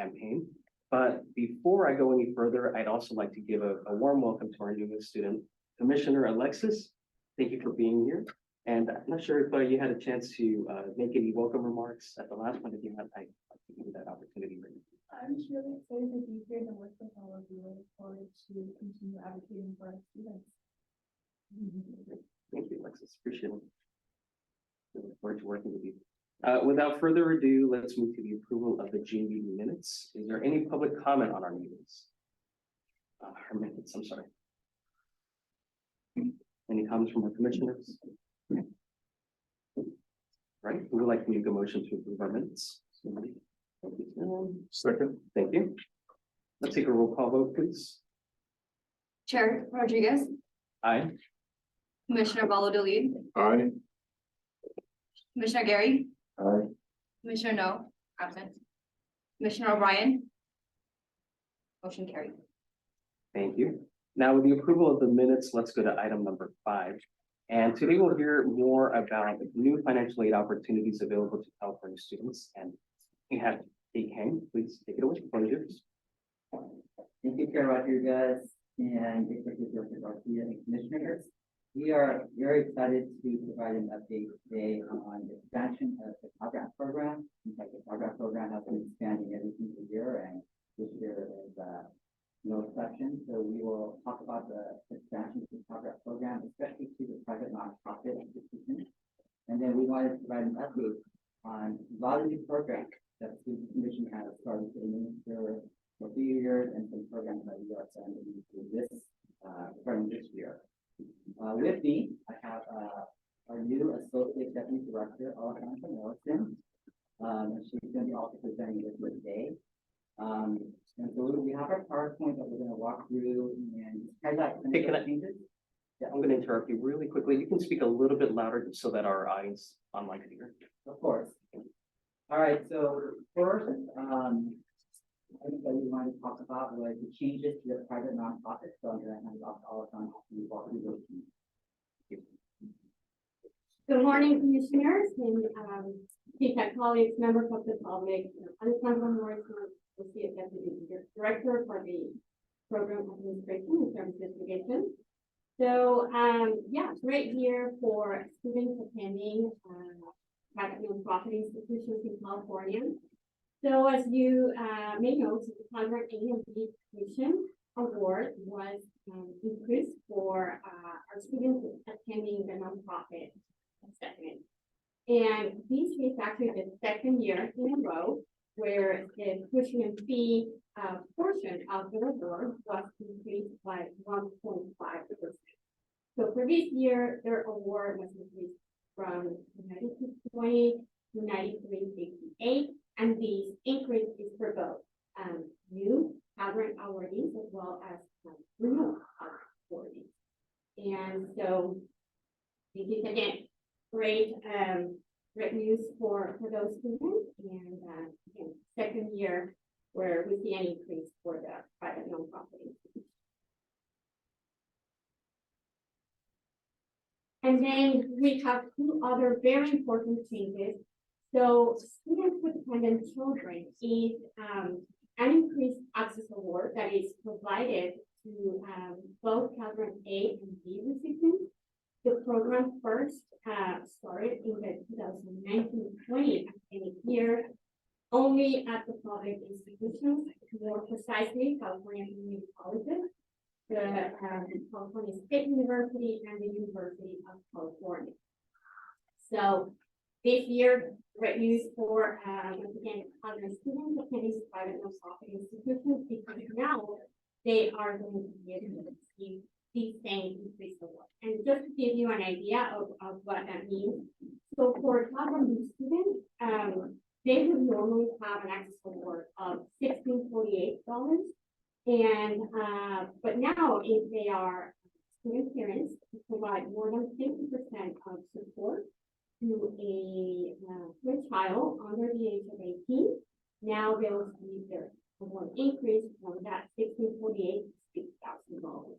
campaign. But before I go any further, I'd also like to give a warm welcome to our newest student, Commissioner Alexis. Thank you for being here. And I'm not sure if you had a chance to make any welcome remarks at the last one. If you have, I'd like to give you that opportunity right now. I'm just really excited to be here and work with all of you. I look forward to continue advocating for our students. Thank you, Alexis. Appreciate it. Look forward to working with you. Without further ado, let's move to the approval of the Gbd minutes. Is there any public comment on our meetings? Our minutes, I'm sorry. Any comments from our commissioners? Right, who would like to make a motion to approve our minutes? Somebody? Second. Thank you. Let's take a roll call vote, please. Chair Rodriguez, Aye. Commissioner Valladolid, Aye. Commissioner Gary, Aye. Commissioner No, absent. Commissioner O'Brien. Motion carried. Thank you. Now, with the approval of the minutes, let's go to item number 5. And today we'll hear more about the new financial aid opportunities available to California students. And we have Kate Hang, please take it away. Yours. Thank you, Chair Rodriguez and Executive Director Garcia and Commissioners. We are very excited to provide an update today on the expansion of the Pell Grant program. In fact, the Pell Grant program has been expanding every single year, and this year is no exception. So we will talk about the expansion of the Pell Grant program, especially to the private nonprofit institutions. And then we wanted to provide an update on a lot of new programs that the Student Commission has started to administer for a few years, and some programs that we are starting to do this starting this year. With me, I have our new Associate Deputy Director, Alejandra Morrison. She's going to be also presenting with me today. And so we have our PowerPoint that we're going to walk through and highlight some of the changes. Yeah, I'm going to interrupt you really quickly. You can speak a little bit louder so that our audience online can hear. Of course. All right, so first, I think that we wanted to talk about was the changes to the private nonprofit. So I'm going to hand it off to Alejandra to walk through those changes. Good morning, commissioners and Csac colleagues, members of the public. Alejandra Morrison, Associate Deputy Director for the Program Administration and Service Investigation. So, yeah, great year for students attending private nonprofit institutions in California. So, as you may know, the Pell Grant A and B tuition award was increased for our students attending the nonprofit segment. And this is actually the second year in a row where the tuition and fee portion of the award was increased by 1.5%. So for this year, their award was increased from 92.20 to 93.68, and this increase is for both new Pell Grant awardees as well as renewal awardees. And so this is again great news for those students, and again, second year where we see an increase for the private nonprofit institutions. And then we have two other very important changes. So students with dependent children is an increased access award that is provided to both Pell Grant A and B recipients. The program first started in the 2019-20 academic year only at the public institutions, more precisely California community colleges, the California State University, and the University of California. So this year, great news for once again other students attending private nonprofit institutions, because now they are going to be able to receive the same increased award. And just to give you an idea of what that means, so for California students, they would normally have an access award of $1,648. And but now if they are student parents to provide more than 50% of support to a child under the age of 18, now they will see their award increase from that $1,648 to $6,000.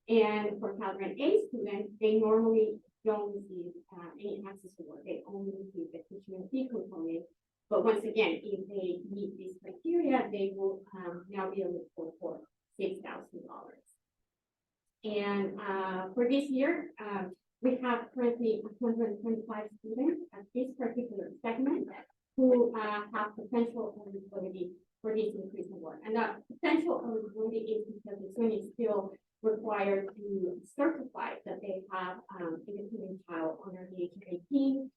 And for Pell Grant A students, they normally don't receive any access award. They only receive the tuition and fee component But once again, if they meet these criteria, they will now be eligible for $6,000. And for this year, we have currently 125 students at this particular segment who have potential eligibility for this increased award. And that potential eligibility is because the student is still required to certify that they have independent child under the age of 18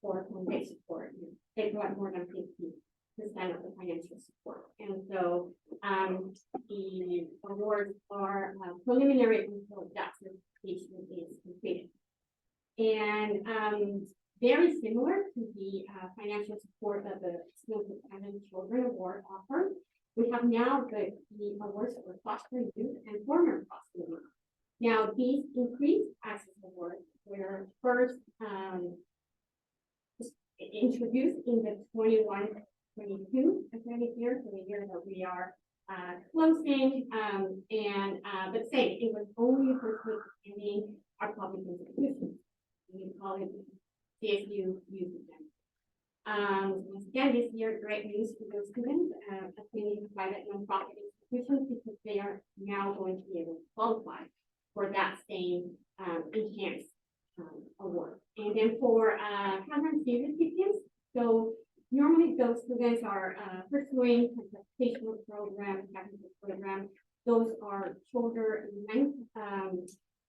for home-based support. They provide more than 50% of the financial support. And so the awards are preliminary until that certification is completed. And very similar to the financial support that the Student Dependent Children Award offers, we have now the awards for foster youth and former foster youth. Now, these increased access awards were first introduced in the 21-22 academic year, so the year that we are closing, but saying it was only for students attending our public institutions. We call it CSU youth event. Again, this year, great news for those students attending private nonprofit institutions because they are now going to be able to qualify for that same enhanced award. And then for program C recipients, so normally those students are pursuing transportation program, technical program. Those are shorter in length,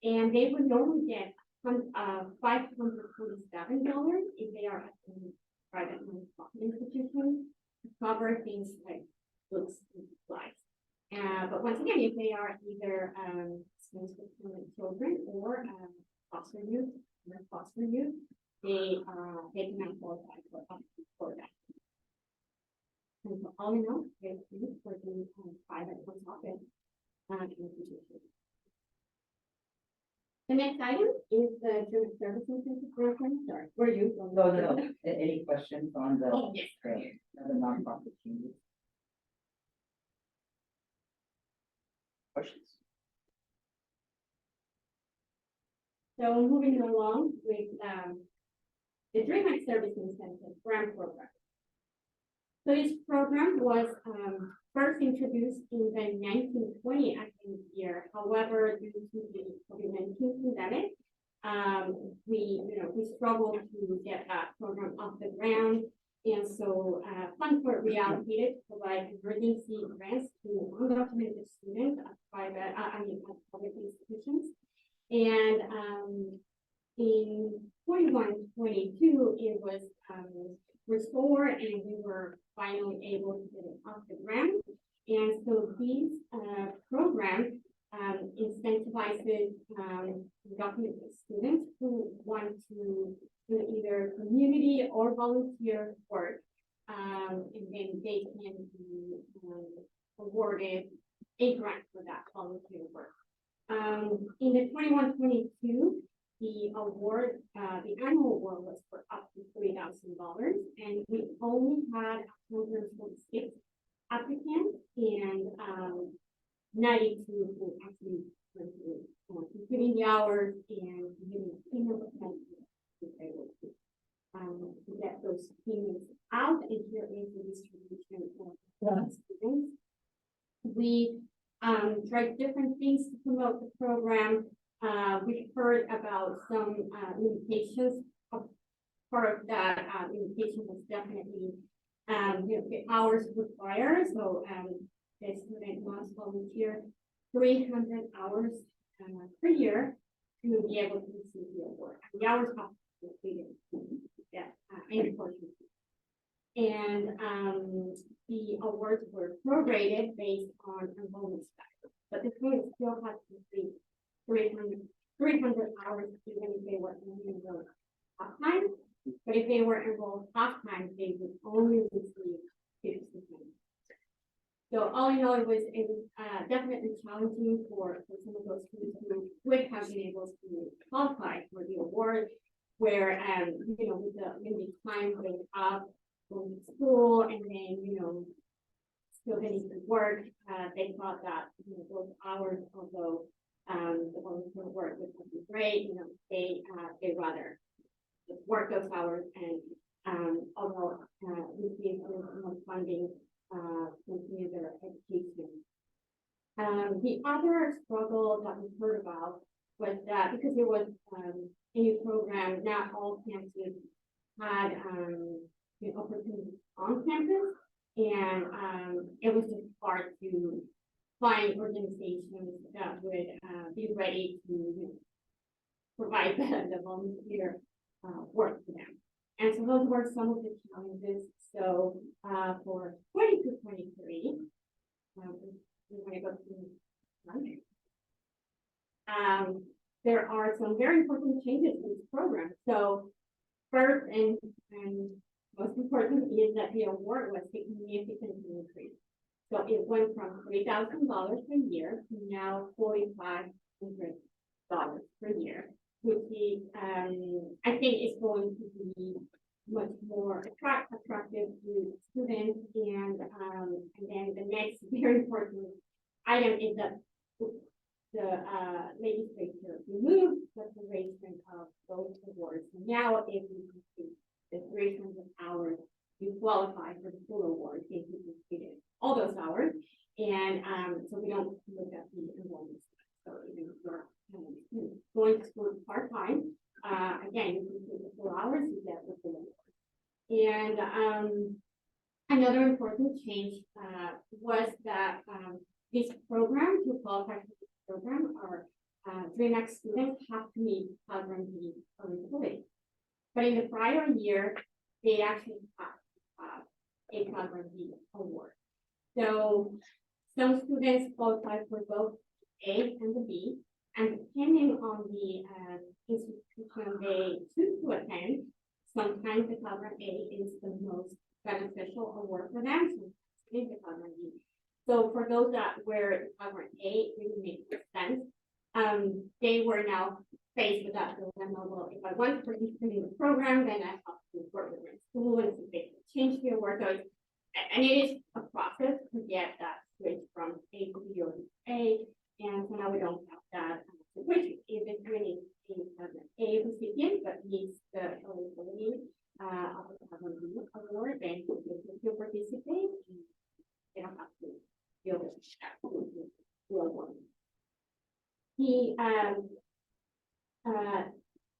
and they would normally get $547 if they are attending private nonprofit institutions to cover things like books and supplies. But once again, if they are either students with children or foster youth, they cannot qualify for that. And so all in all, there's for the private nonprofit institutions. The next item is the Children's Services Program. Sorry, were you? No. Any questions on the, Oh, yes. the nonprofit changes? Questions? So moving along with the DreamHack Service Incentive Grant Program. So this program was first introduced in the 1920 academic year. However, due to the COVID-19 pandemic, we struggled to get that program off the ground. And so funds were reallocated to provide emergency grants to undocumented students at public institutions. And in 21-22, it was restored, and we were finally able to get it off the ground. And so these programs incentivizes undocumented students who want to do either community or volunteer work, and then they can be awarded a grant for that volunteer work. In the 21-22, the award, the annual award was for up to $3,000, and we only had 146 applicants, and 92 who actually went through, completing the hours and giving payment to get those payments out. And here is the distribution of students. We tried different things to promote the program. We heard about some limitations. Part of that limitation was definitely the hours required. So the student must volunteer 300 hours per year to be able to receive the award. And the hours have to be completed any portion. And the awards were prorated based on enrollment status, but the students still had to complete 300 hours even if they were only enrolled half-time. But if they were enrolled half-time, they would only receive 50%. So all in all, it was definitely challenging for some of those students who would have been able to qualify for the award, where with the limited time they have going to school and then still getting to work, they thought that those hours, although the volunteer work would be great, they rather just work those hours and although, receive a little more funding, continue their education. The other struggle that we heard about was that because it was, a new program, not all campuses had, the opportunity on campus. And, it was just hard to find organizations that would, be ready to provide the volunteer, work for them. And so those were some of the challenges. So, for 22-23, we want to go to there are some very important changes in this program. So first and most important is that the award was significantly increased. So it went from $3,000 per year to now $4,500 per year, which is, I think is going to be much more attractive to students. And then the next very important item is that the legislature removed the duration of those awards. Now, if you complete the 300 hours, you qualify for the full award if you completed all those hours. And so we don't look at the enrollment. So even if you're going to school part-time, again, you complete the full hours, you get the full award. And another important change was that this program, to qualify for this program, our DreamX students have to meet program B eligibility. But in the prior year, they actually have a program B award. So some students qualify for both A and the B, and depending on the institution they choose to attend, sometimes the program A is the most beneficial award for them, sometimes it is the program B. So for those that where program A really makes sense, they were now faced with that dilemma. Well, if I want to participate in the program, then I have to work with my school and to change the award. So and it is a process to get that switch from A to B or A, and so now we don't have that situation. If it's really a recipient that needs the eligibility of the program B award, then they can still participate. And they don't have to deal with the award.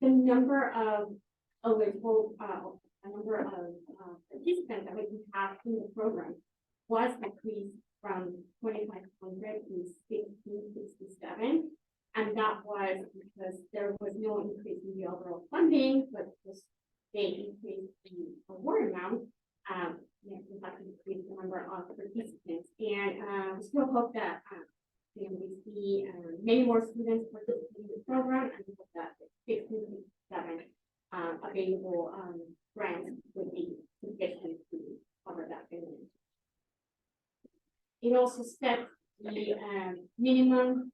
The number of eligible, number of participants that we can have in the program was decreased from 2,500 to 1,667, and that was because there was no increase in the overall funding, but just they increased the award amount. We have to increase the number of participants, and we still hope that we see many more students participating in the program, and we hope that 667 available grants would be sufficient to cover that payment. It also sets the minimum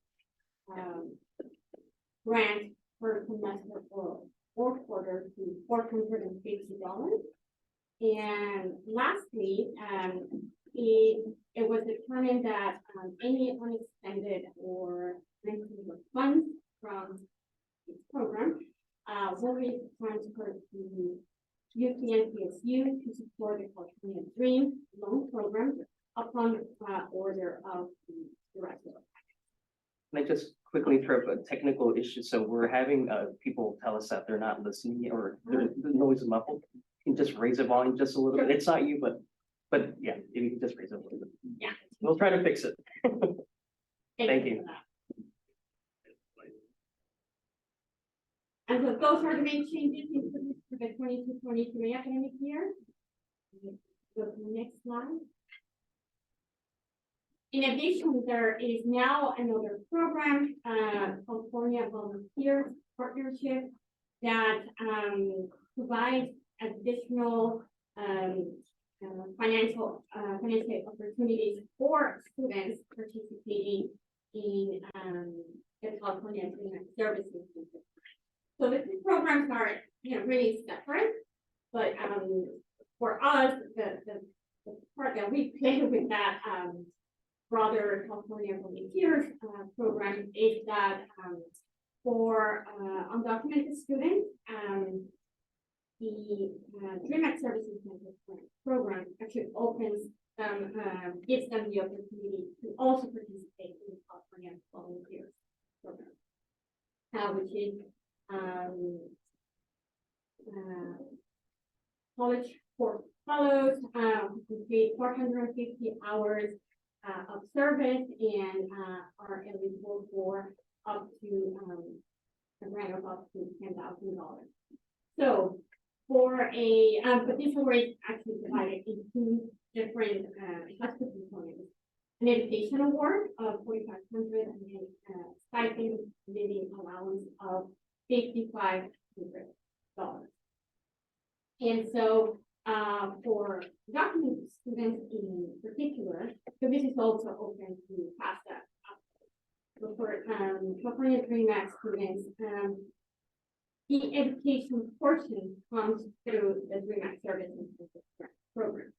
grant per semester or quarter to $450. And lastly, it was determined that any unexpended or rental funds from this program will be transferred to UCNPSU to support the California Dream loan program upon order of the director. Can I just quickly throw up a technical issue? So we're having people tell us that they're not listening or the noise is muffled. You can just raise the volume just a little bit. It's not you, but yeah, if you can just raise it a little bit. Yeah. We'll try to fix it. Thank you. For that. And so those are the main changes introduced for the 22-23 academic year. Go to the next slide. In addition, there is now another program, California Volunteers Partnership, that provides additional financial opportunities for students participating in the California Student Services. So the two programs are really separate, but for us, the part that we play with that broader California Volunteers program is that for undocumented students, the Dream Act Services Center program actually opens gives them the opportunity to also participate in the California Volunteers Program, which is college for fellows who complete 450 hours of service and are eligible for up to a grant of up to $10,000. So for a, but this award is actually divided into different cluster components. An education award of $4,500 and then stipend living allowance of $5,500. And so for documented students in particular, so this is also open to FAFSA. So for California Dream Act students, the education portion comes through the Dream Act Services program.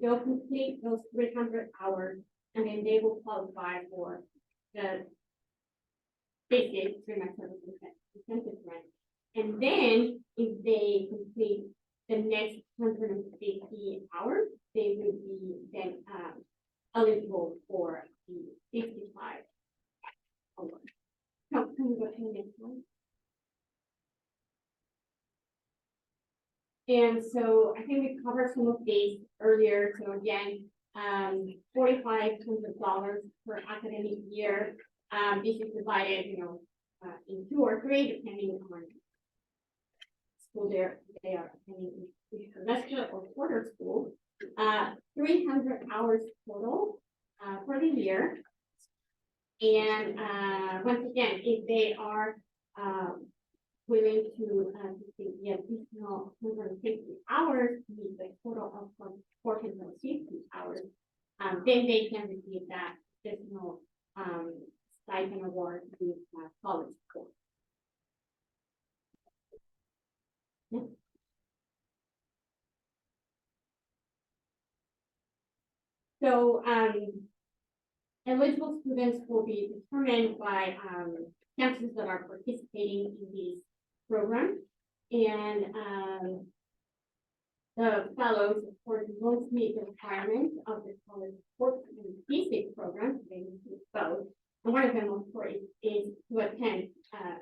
They'll complete those 300 hours and then they will qualify for the basic Dream Act Services incentive grant. And then if they complete the next 150 hours, they will be then eligible for the 55 award. Can we go to the next one? And so I think we covered some of these earlier. So again, $4,500 per academic year. This is divided, in 2 or 3, depending on school they are attending each semester or quarter school. 300 hours total for the year. And once again, if they are willing to complete the additional 150 hours, meet the total of 450 hours, then they can receive that additional stipend award with college support. Yeah. So eligible students will be determined by campuses that are participating in these programs, and the fellows, of course, won't meet the requirements of the college support and basic programs. They need to both, and one of them, of course, is to attend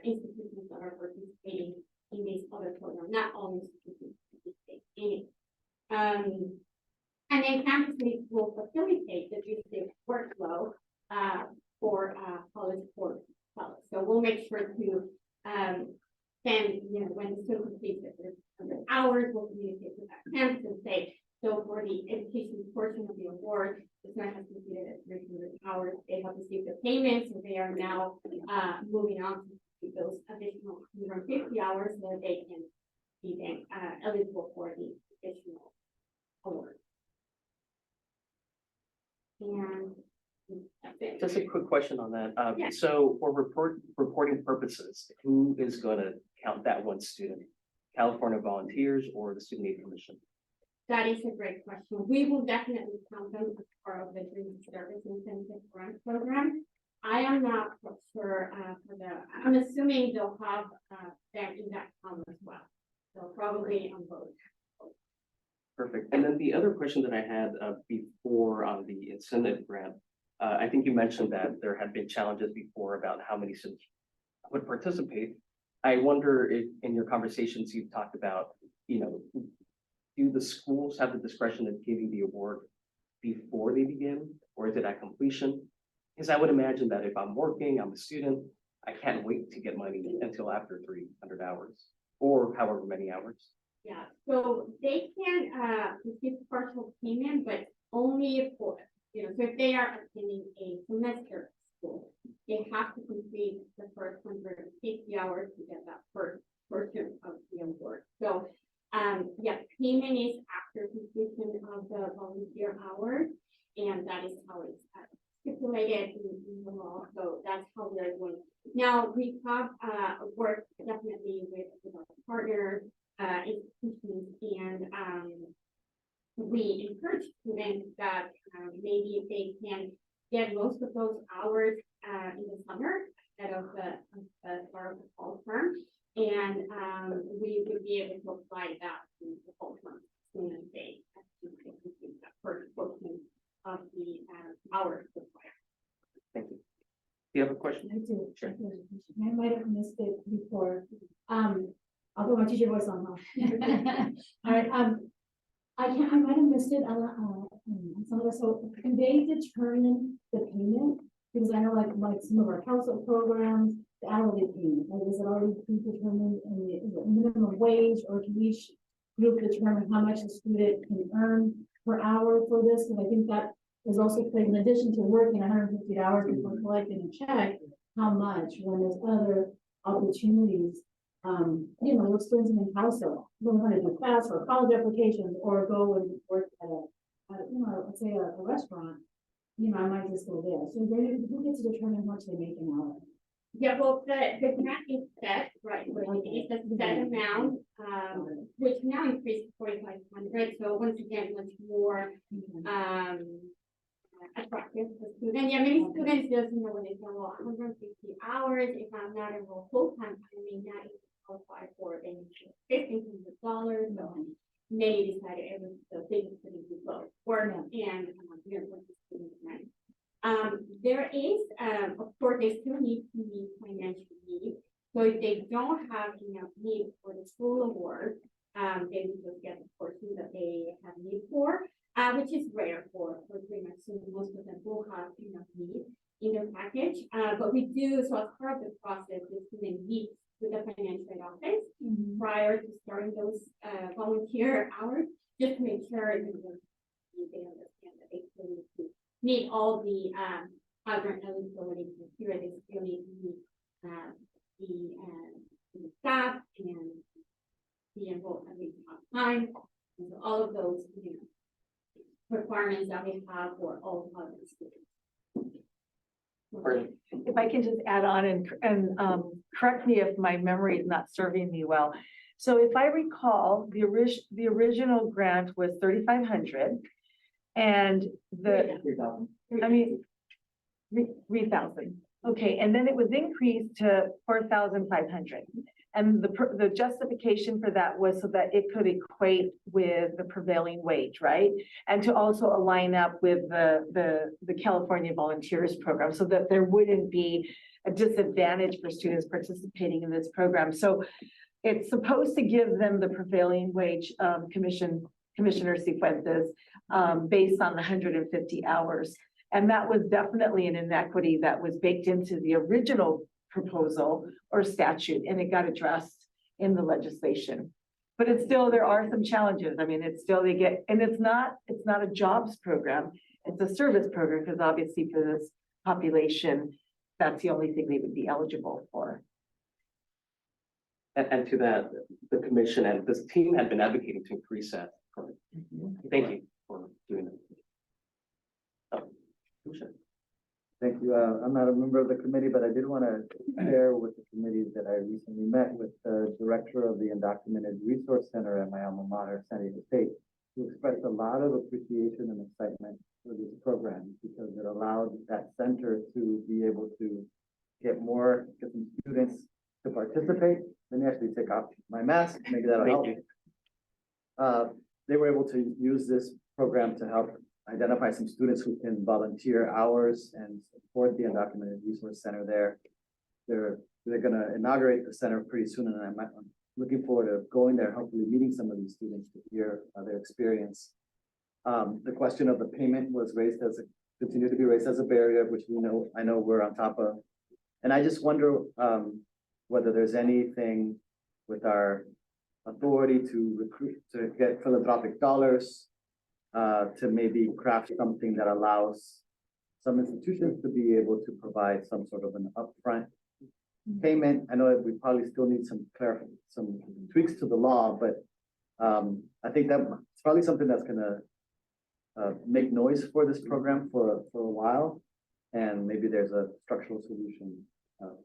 institutions that are participating in these other programs. Not all institutions participate in it. And then campuses will facilitate the basic workflow for college support fellows. So we'll make sure to send, when the student completes the hours, we'll communicate with that campus and say, so for the education portion of the award, the student has completed at 300 hours, they have received the payment, so they are now moving on to those additional 150 hours so that they can be then eligible for the additional award. And that's it. Just a quick question on that. Yeah. So for reporting purposes, who is going to count that one student? California Volunteers or the Student Aid Commission? That is a great question. We will definitely count them as part of the Dream Service Incentive Grant Program. I am not sure I'm assuming they'll have them in that column as well. So probably on both. Perfect. And then the other question that I had before on the incentive grant, I think you mentioned that there had been challenges before about how many students would participate. I wonder if in your conversations you've talked about, do the schools have the discretion of giving the award before they begin, or is it at completion? Because I would imagine that if I'm working, I'm a student, I can't wait to get money until after 300 hours or however many hours. Yeah, so they can receive partial payment, but only for, so if they are attending a semester school, they have to complete the first 150 hours to get that first portion of the award. So, yeah, payment is after completion of the volunteer hours, and that is how it's stipulated in the law. So that's how we're going. Now, we have worked definitely with our partners, institutions, and we encourage students that maybe if they can get most of those hours in the summer instead of the start of the fall term, And, we would be able to apply that to the whole month, soon as they actually complete that first portion of the, hours required. Thank you. Do you have a question? I do. Sure. I might have missed it before. Although my teacher was on. All right, I might have missed it. Some of us, so can they determine the payment? Because I know like some of our council programs, the hourly payment, like is it already predetermined in the, is it minimum wage, or can each group determine how much a student can earn per hour for this? Because I think that is also clear, in addition to working 150 hours before collecting a check, how much when there's other opportunities. You know, with students in the household, learn how to do fast or college applications, or go and work at you know, let's say a restaurant. You know, I might just go there. So then who gets to determine how much they make an hour? Yeah, well, the grant is set, right, so it's a set amount, which now increased to 4,500, so once again, much more, attractive for students. Yeah, many students just, you know, when they say, well, 150 hours, if I'm not enrolled full-time, I may not even qualify for any $1,500, so many decided it was the biggest thing to both work and, you know, what the students meant. There is, of course, they still need to meet financial needs. So if they don't have enough need for the school award, they will just get the portion that they have need for, which is rare for pretty much students. Most of them will have enough need in their package. But we do, so as part of the process, the student meets with the financial aid office prior to starting those volunteer hours, just to make sure that they understand that they still need to meet all the grant eligibility criteria. They still need to meet the staff and be enrolled at least on time. And so all of those, you know, requirements that we have for all other students. Pardon? If I can just add on and correct me if my memory is not serving me well. So if I recall, the original grant was 3,500, and the, 3,000. I mean, 3,000. Okay, and then it was increased to 4,500. And the justification for that was so that it could equate with the prevailing wage, right? And to also align up with the California Volunteers Program, so that there wouldn't be a disadvantage for students participating in this program. So it's supposed to give them the prevailing wage, Commissioner Cifuentes, based on the 150 hours. And that was definitely an inequity that was baked into the original proposal or statute, and it got addressed in the legislation. But it's still, there are some challenges. I mean, it's still, they get, and it's not a jobs program, it's a service program, because obviously for this population, that's the only thing they would be eligible for. And to that, the commission and this team had been advocating to increase that. Thank you for doing that. Oh, Commissioner. Thank you. I'm not a member of the committee, but I did want to share with the committee that I recently met with the director of the Undocumented Resource Center at my alma mater, San Diego State, who expressed a lot of appreciation and excitement for this program because it allowed that center to be able to get some students to participate. Let me actually take off my mask, maybe that'll help. They were able to use this program to help identify some students who can volunteer hours and support the Undocumented Resource Center there. They're gonna inaugurate the center pretty soon, and I'm looking forward to going there, hopefully meeting some of these students to hear their experience. The question of the payment was continued to be raised as a barrier, which I know we're on top of. And I just wonder whether there's anything with our authority to get philanthropic dollars to maybe craft something that allows some institutions to be able to provide some sort of an upfront payment. I know that we probably still need some tweaks to the law, but I think that it's probably something that's gonna make noise for this program for a while, and maybe there's a structural solution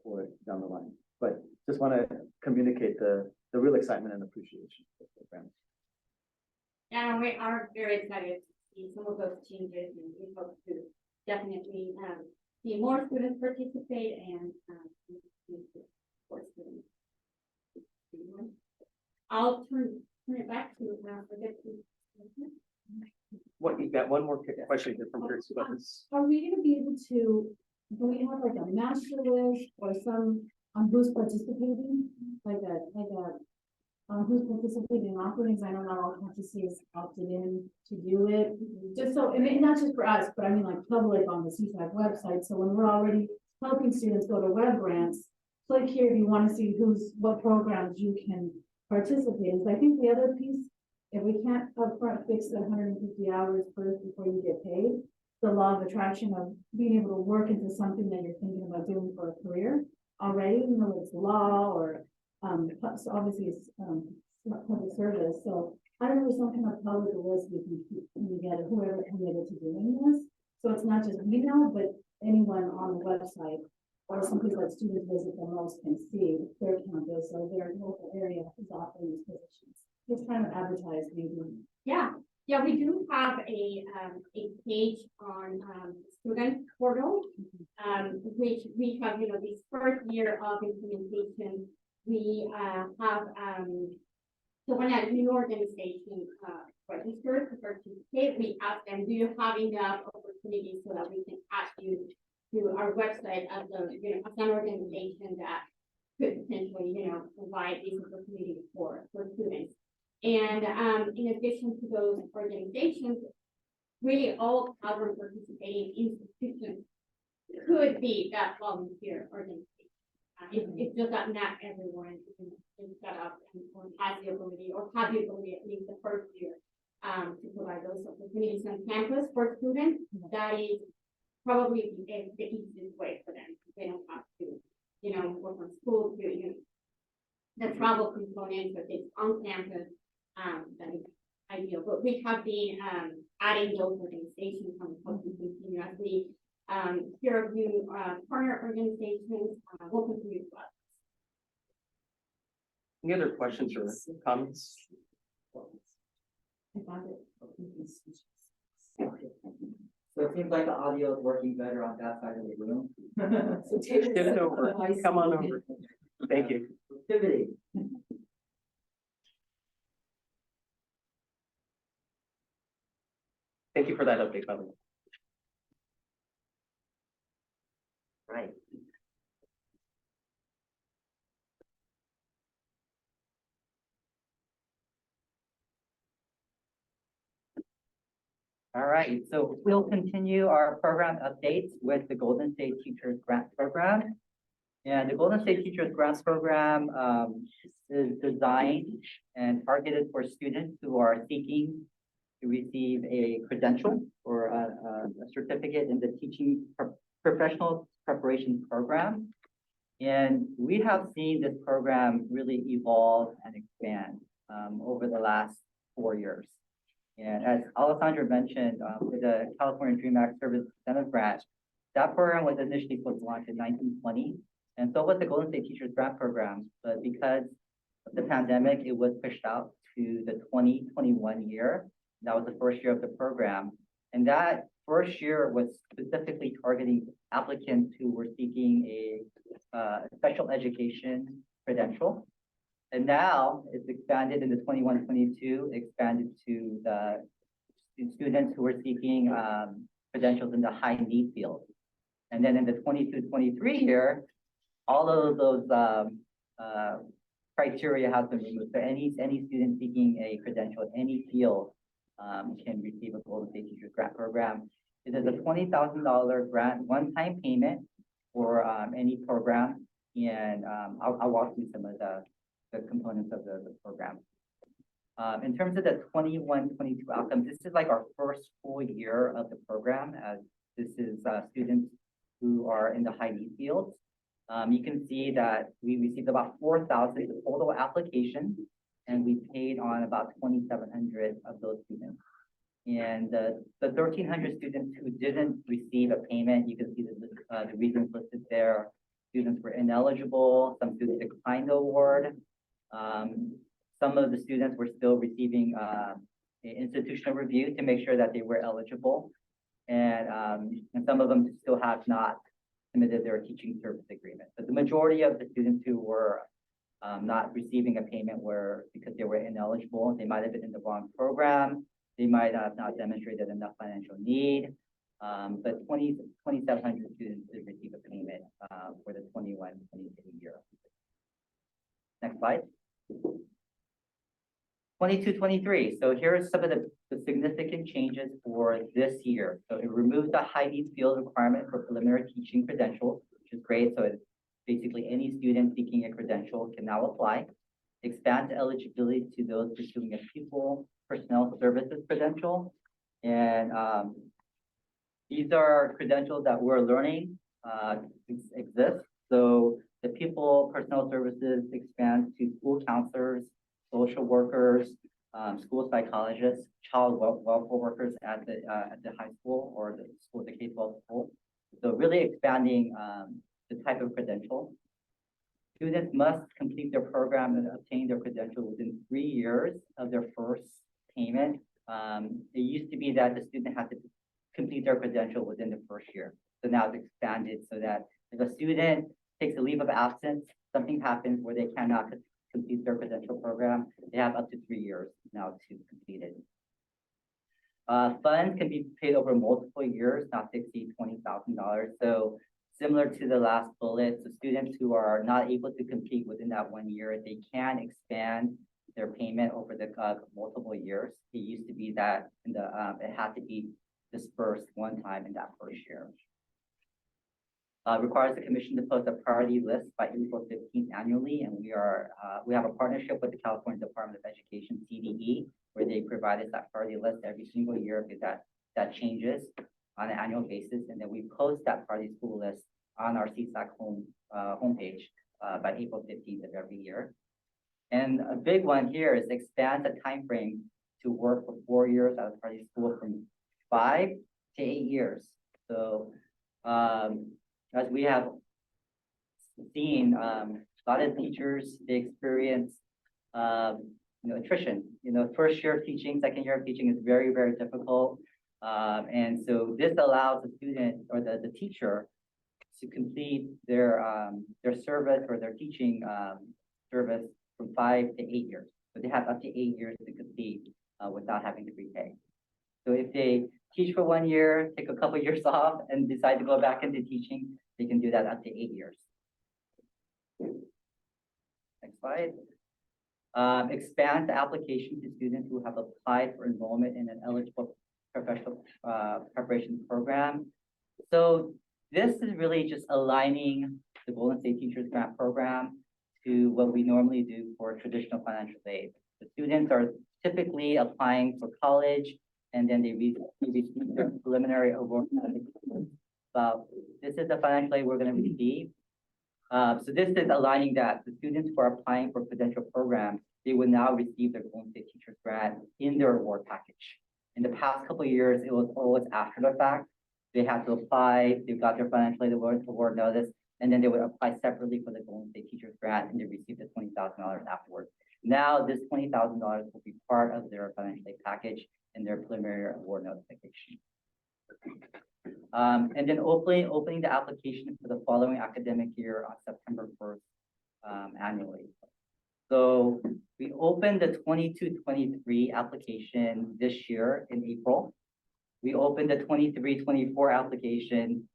for it down the line. But just want to communicate the real excitement and appreciation for the program. Yeah, we are very excited to see some of those changes, and we hope to definitely see more students participate and for students. I'll turn it back to, forget to. What, you've got one more question here from Chris about this. Are we gonna be able to, do we have like a master list or some on who's participating? Who's participating in offerings? I don't know, I'll have to see is opted in to do it. Just so, I mean, not just for us, but I mean like public on the CSAC website. So when we're already helping students go to web grants, click here if you want to see what programs you can participate in. So I think the other piece, if we can't upfront fix the 150 hours first before you get paid, the law of attraction of being able to work into something that you're thinking about doing for a career already, you know, it's law or, so obviously it's, public service. So I don't know, some kind of public list we can keep, we get whoever committed to doing this. So it's not just we know, but anyone on the website or something that students visit the most can see their campus or their local area is offering these positions. Just trying to advertise maybe. Yeah, we do have a page on, student portal, which we have, you know, this first year of implementation. We, have, so when a new organization, registers to participate, we ask them, do you have enough opportunities so that we can add you to our website as a, you know, as an organization that could potentially, you know, provide these opportunities for students. And in addition to those organizations, really all other participating institutions could be that volunteer organization. It's just that not everyone is set up or has the ability at least the first year to provide those opportunities on campus for students. That is probably the easiest way for them. They don't have to, you know, work on school to, you know, the travel component, but it's on campus. That is ideal, but we have been adding those organizations on the continue as we hear of new partner organizations. We'll continue to add. Any other questions or comments? I found it. So it seems like the audio is working better on that side of the room. Get it over. Come on over. Thank you. Activity. Thank you for that update, by the way. Right. All right, so we'll continue our program updates with the Golden State Teachers Grant Program. And the Golden State Teachers Grant Program is designed and targeted for students who are seeking to receive a credential or a certificate in the teaching professional preparation program. And we have seen this program really evolve and expand over the last 4 years. And as Alessandra mentioned, with the California Dream Act Service Incentive Grant, that program was initially supposed to launch in 1920. And so was the Golden State Teachers Grant Program. But because of the pandemic, it was pushed out to the 2021 year. That was the first year of the program. And that first year was specifically targeting applicants who were seeking a special education credential. And now it's expanded in the 21-22, expanded to the students who are seeking credentials in the high need field. And then in the 22-23 year, all of those criteria has been removed. So any student seeking a credential in any field can receive a Golden State Teachers Grant Program. It is a $20,000 grant, one-time payment for any program. And I'll walk through some of the components of the program. In terms of the 21-22 outcomes, this is like our first full year of the program, as this is students who are in the high need fields. You can see that we received about 4,000 total applications, and we paid on about 2,700 of those students. And the 1,300 students who didn't receive a payment, you can see the reasons listed there. Students were ineligible, some students declined the award. Some of the students were still receiving an institutional review to make sure that they were eligible. And some of them still have not submitted their teaching service agreement. But the majority of the students who were not receiving a payment because they were ineligible, they might have been in the wrong program, they might have not demonstrated enough financial need. But 2,700 students did receive a payment for the 21-22 year. Next slide. 22-23. So here are some of the significant changes for this year. So it removes the high needs field requirement for preliminary teaching credentials, which is great. So it's basically any student seeking a credential can now apply. Expands eligibility to those pursuing a pupil personnel services credential. And these are credentials that we're learning exist. So the pupil personnel services expands to school counselors, social workers, school psychologists, child welfare workers at the high school or the school, the K-12 school. So really expanding the type of credential. Students must complete their program and obtain their credential within 3 years of their first payment. It used to be that the student had to complete their credential within the first year. So now it's expanded so that if a student takes a leave of absence, something happens where they cannot complete their credential program, they have up to 3 years now to complete it. Funds can be paid over multiple years, not to exceed $20,000. So similar to the last bullet, so students who are not able to complete within that 1 year, they can expand their payment over the multiple years. It used to be that it had to be dispersed one time in that first year. Requires the commission to post a priority list by April 15th annually, and we have a partnership with the California Department of Education, CDE, where they provide us that priority list every single year because that changes on an annual basis, and then we post that priority school list on our Csac homepage by April 15th of every year. And a big one here is expand the time frame to work for 4 years at a priority school from 5 to 8 years. So as we have seen, a lot of teachers, they experience attrition. First year of teaching, second year of teaching is very, very difficult. And so this allows the student or the teacher to complete their service or their teaching service from 5 to 8 years. So they have up to 8 years to complete without having to repay. So if they teach for 1 year, take a couple years off, and decide to go back into teaching, they can do that up to 8 years. Next slide. Expand the application to students who have applied for enrollment in an eligible professional preparation program. So this is really just aligning the Golden State Teachers Grant Program to what we normally do for traditional financial aid. The students are typically applying for college, and then they receive their preliminary award. This is the financial aid we're going to receive. So this is aligning that the students who are applying for credential programs, they will now receive their Golden State Teachers Grant in their award package. In the past couple of years, it was always after the fact. They had to apply, they got their financial aid award notice, and then they would apply separately for the Golden State Teachers Grant, and they receive the $20,000 afterwards. Now, this $20,000 will be part of their financial aid package and their preliminary award notification. And then opening the application for the following academic year on September 1st annually. So we opened the 22-23 application this year in April. We opened the 23-24 application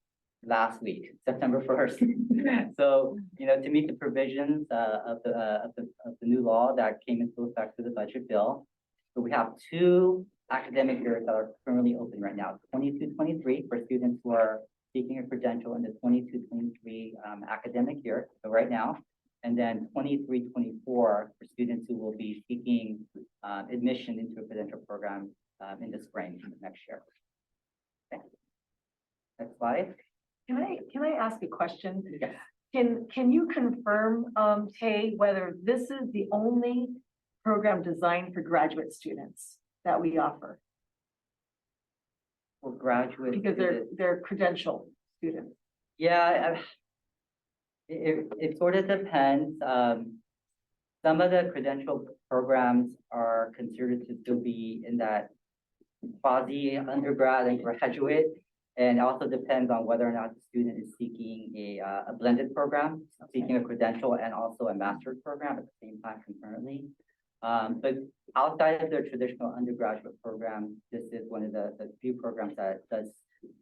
last week, September 1st. So, to meet the provisions of the new law that came into effect with the budget bill. So we have 2 academic years that are currently open right now, 22-23 for students who are seeking a credential in the 22-23 academic year, so right now, and then 23-24 for students who will be seeking admission into a credential program in the spring next year. Okay. Next slide. Can I ask a question? Yes. Can you confirm, Tay, whether this is the only program designed for graduate students that we offer? For graduates. Because they're credential students. Yeah, it sort of depends. Some of the credential programs are considered to still be in that quasi undergrad and graduate. And it also depends on whether or not the student is seeking a blended program, seeking a credential and also a master's program at the same time concurrently. But outside of their traditional undergraduate program, this is one of the few programs that does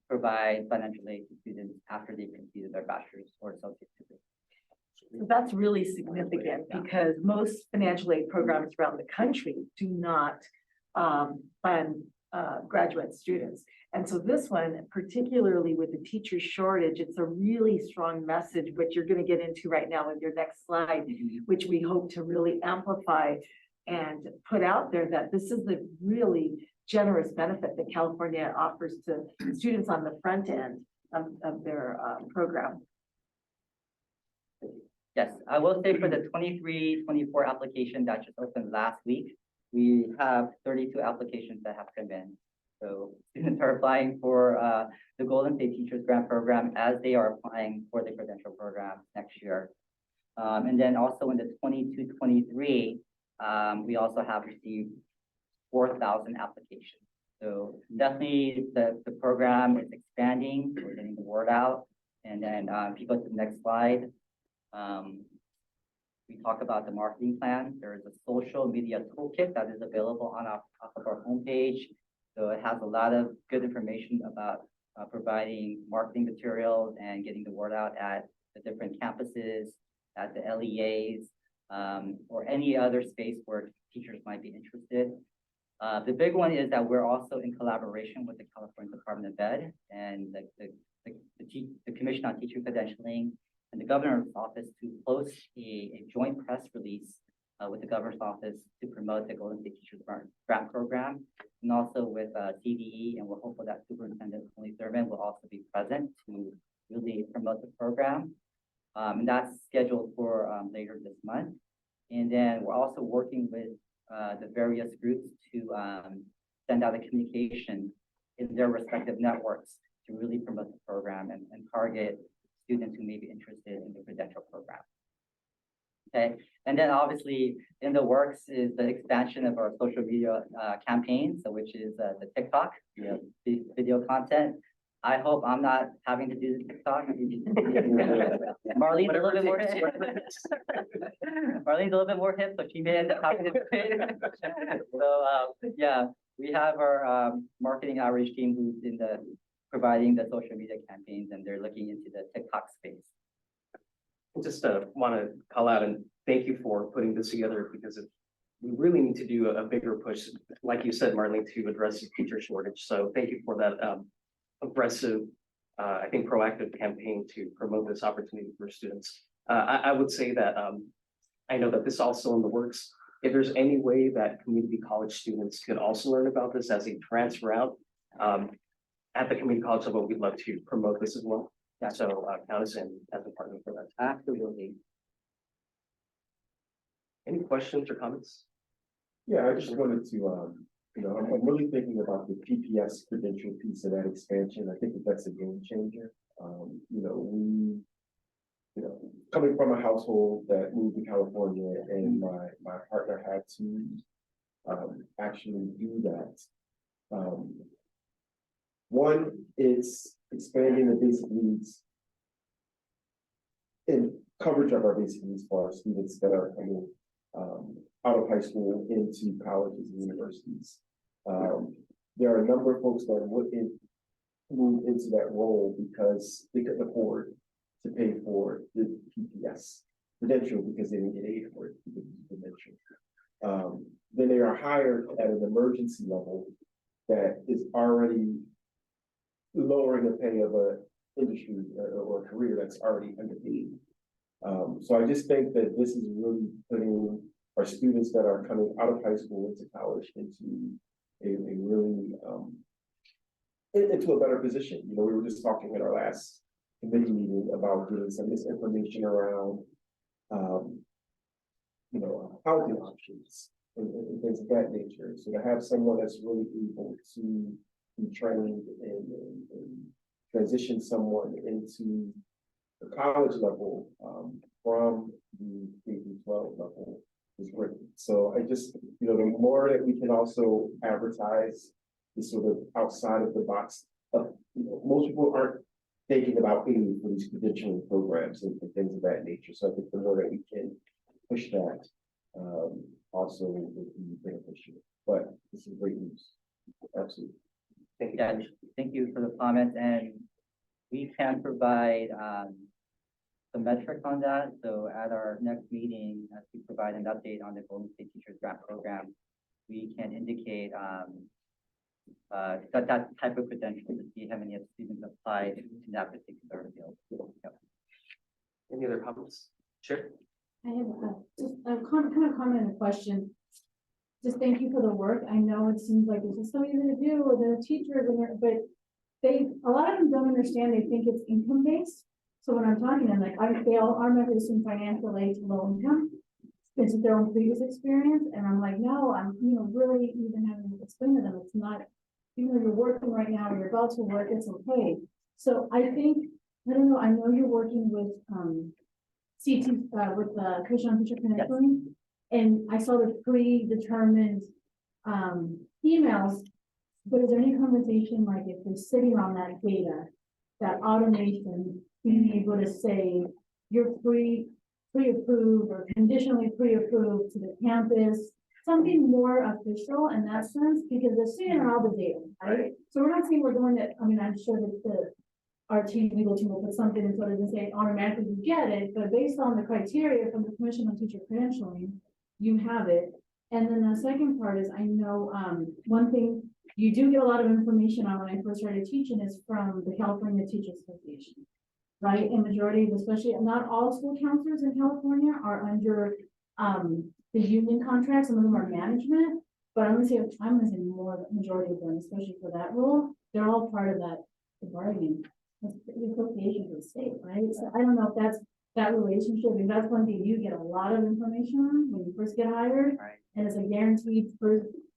provide financial aid to students after they've completed their bachelor's or associate's degree. So that's really significant because most financial aid programs around the country do not fund graduate students. And so this one, particularly with the teacher shortage, it's a really strong message, which you're going to get into right now with your next slide, which we hope to really amplify and put out there that this is the really generous benefit that California offers to students on the front end of their program. Yes, I will say for the 23-24 application that just opened last week, we have 32 applications that have come in. So students are applying for the Golden State Teachers Grant Program as they are applying for the credential program next year. And then also in the 22-23, we also have received 4,000 applications. So definitely the program is expanding, we're getting the word out. And then if you go to the next slide, we talk about the marketing plan. There is a social media toolkit that is available on off of our homepage. So it has a lot of good information about providing marketing materials and getting the word out at the different campuses, at the LEAs, or any other space where teachers might be interested. The big one is that we're also in collaboration with the California Department of Ed and the Commission on Teacher Credentialing and the Governor's Office to post a joint press release with the Governor's Office to promote the Golden State Teachers Grant Program, and also with CDE, and we're hopeful that Superintendent Tony Thurman will also be present to really promote the program. And that's scheduled for later this month. And then we're also working with the various groups to send out a communication in their respective networks to really promote the program and target students who may be interested in the credential program. Okay, and then obviously in the works is the expansion of our social media campaign, so which is the TikTok, the video content. I hope I'm not having to do the TikTok. Marlene's a little bit more hip. Marlene's a little bit more hip, so she may end up having to do it. So yeah, we have our marketing outreach team who's in providing the social media campaigns, and they're looking into the TikTok space. I just want to call out and thank you for putting this together because we really need to do a bigger push, like you said, Marlene, to address the teacher shortage. So thank you for that aggressive, I think proactive campaign to promote this opportunity for students. I would say that I know that this is also in the works. If there's any way that community college students could also learn about this as a transfer out at the community college level, we'd love to promote this as well. So count us in as a partner for that. Absolutely. Any questions or comments? Yeah, I just wanted to, I'm really thinking about the PPS credential piece of that expansion. I think that's a game changer. Coming from a household that moved to California and my partner had to actually do that. One is expanding the basic needs and coverage of our basic needs for our students that are coming out of high school into colleges and universities. There are a number of folks that wouldn't move into that role because they couldn't afford to pay for the PPS credential because they didn't get aid for it because of the credential. Then they are hired at an emergency level that is already lowering the pay of an industry or a career that's already underpaid. So I just think that this is really putting our students that are coming out of high school into college into a really into a better position. We were just talking at our last committee meeting about getting some misinformation around housing options and things of that nature. So to have someone that's really able to be trained and transition someone into the college level from the K-12 level is great. So I just, the more that we can also advertise this sort of outside of the box most people aren't thinking about paying for these credentialing programs and things of that nature. So I think the more that we can push that, also would be beneficial. But this is great news. Absolutely. Thank you. Yeah, thank you for the comments, and we can provide some metrics on that. So at our next meeting, as we provide an update on the Golden State Teachers Grant Program, we can indicate that type of credential to see how many of the students applied to that particular field. Yep. Any other comments? Sure. I have just a kind of comment and a question. Just thank you for the work. I know it seems like it's just so easy to do with the teachers, but a lot of them don't understand. They think it's income based. So when I'm talking to them, like they all are members in financial aid to low income. It's their own previous experience, and I'm like, no, I'm really even having to explain to them it's not. Even though you're working right now, or you're about to work, it's okay. So I think I don't know. I know you're working with CT with the Commission on Teacher Credentialing, and I saw the predetermined emails. But is there any conversation like if they're sitting on that data, that automation, being able to say you're pre-approved or conditionally pre-approved to the campus, something more official in that sense, because they're seeing all the data, right? So we're not saying we're doing it. I mean, I'm sure that our legal team will put something in so it doesn't say automatically you get it, but based on the criteria from the Commission on Teacher Credentialing, you have it. And then the second part is, I know one thing you do get a lot of information on when I first started teaching is from the California Teachers Association, right? And majority of, especially not all school counselors in California are under the union contracts. Some of them are management, but I'm gonna say more majority of them, especially for that role, they're all part of that bargaining. That's the association for the state, right? So I don't know if that's that relationship, and that's one thing you get a lot of information on when you first get hired, Right. and it's a guaranteed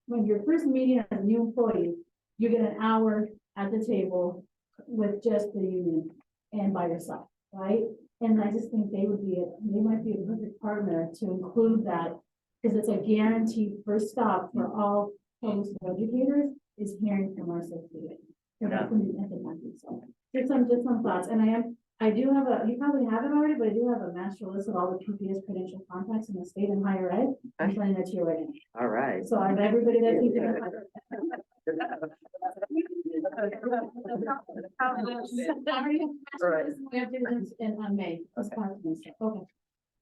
when you're first meeting as a new employee, you get an hour at the table with just the union and by yourself, right? And I just think they might be a perfect partner to include that, because it's a guaranteed first stop for all public school educators is hearing from our association. So that's gonna be implemented. So just some thoughts, and I do have you probably have it already, but I do have a master list of all the PPS credential contacts in the state and higher ed. I'm sending that to you right now. All right. So I have everybody that needs to. Right. We have to do this in May. Okay.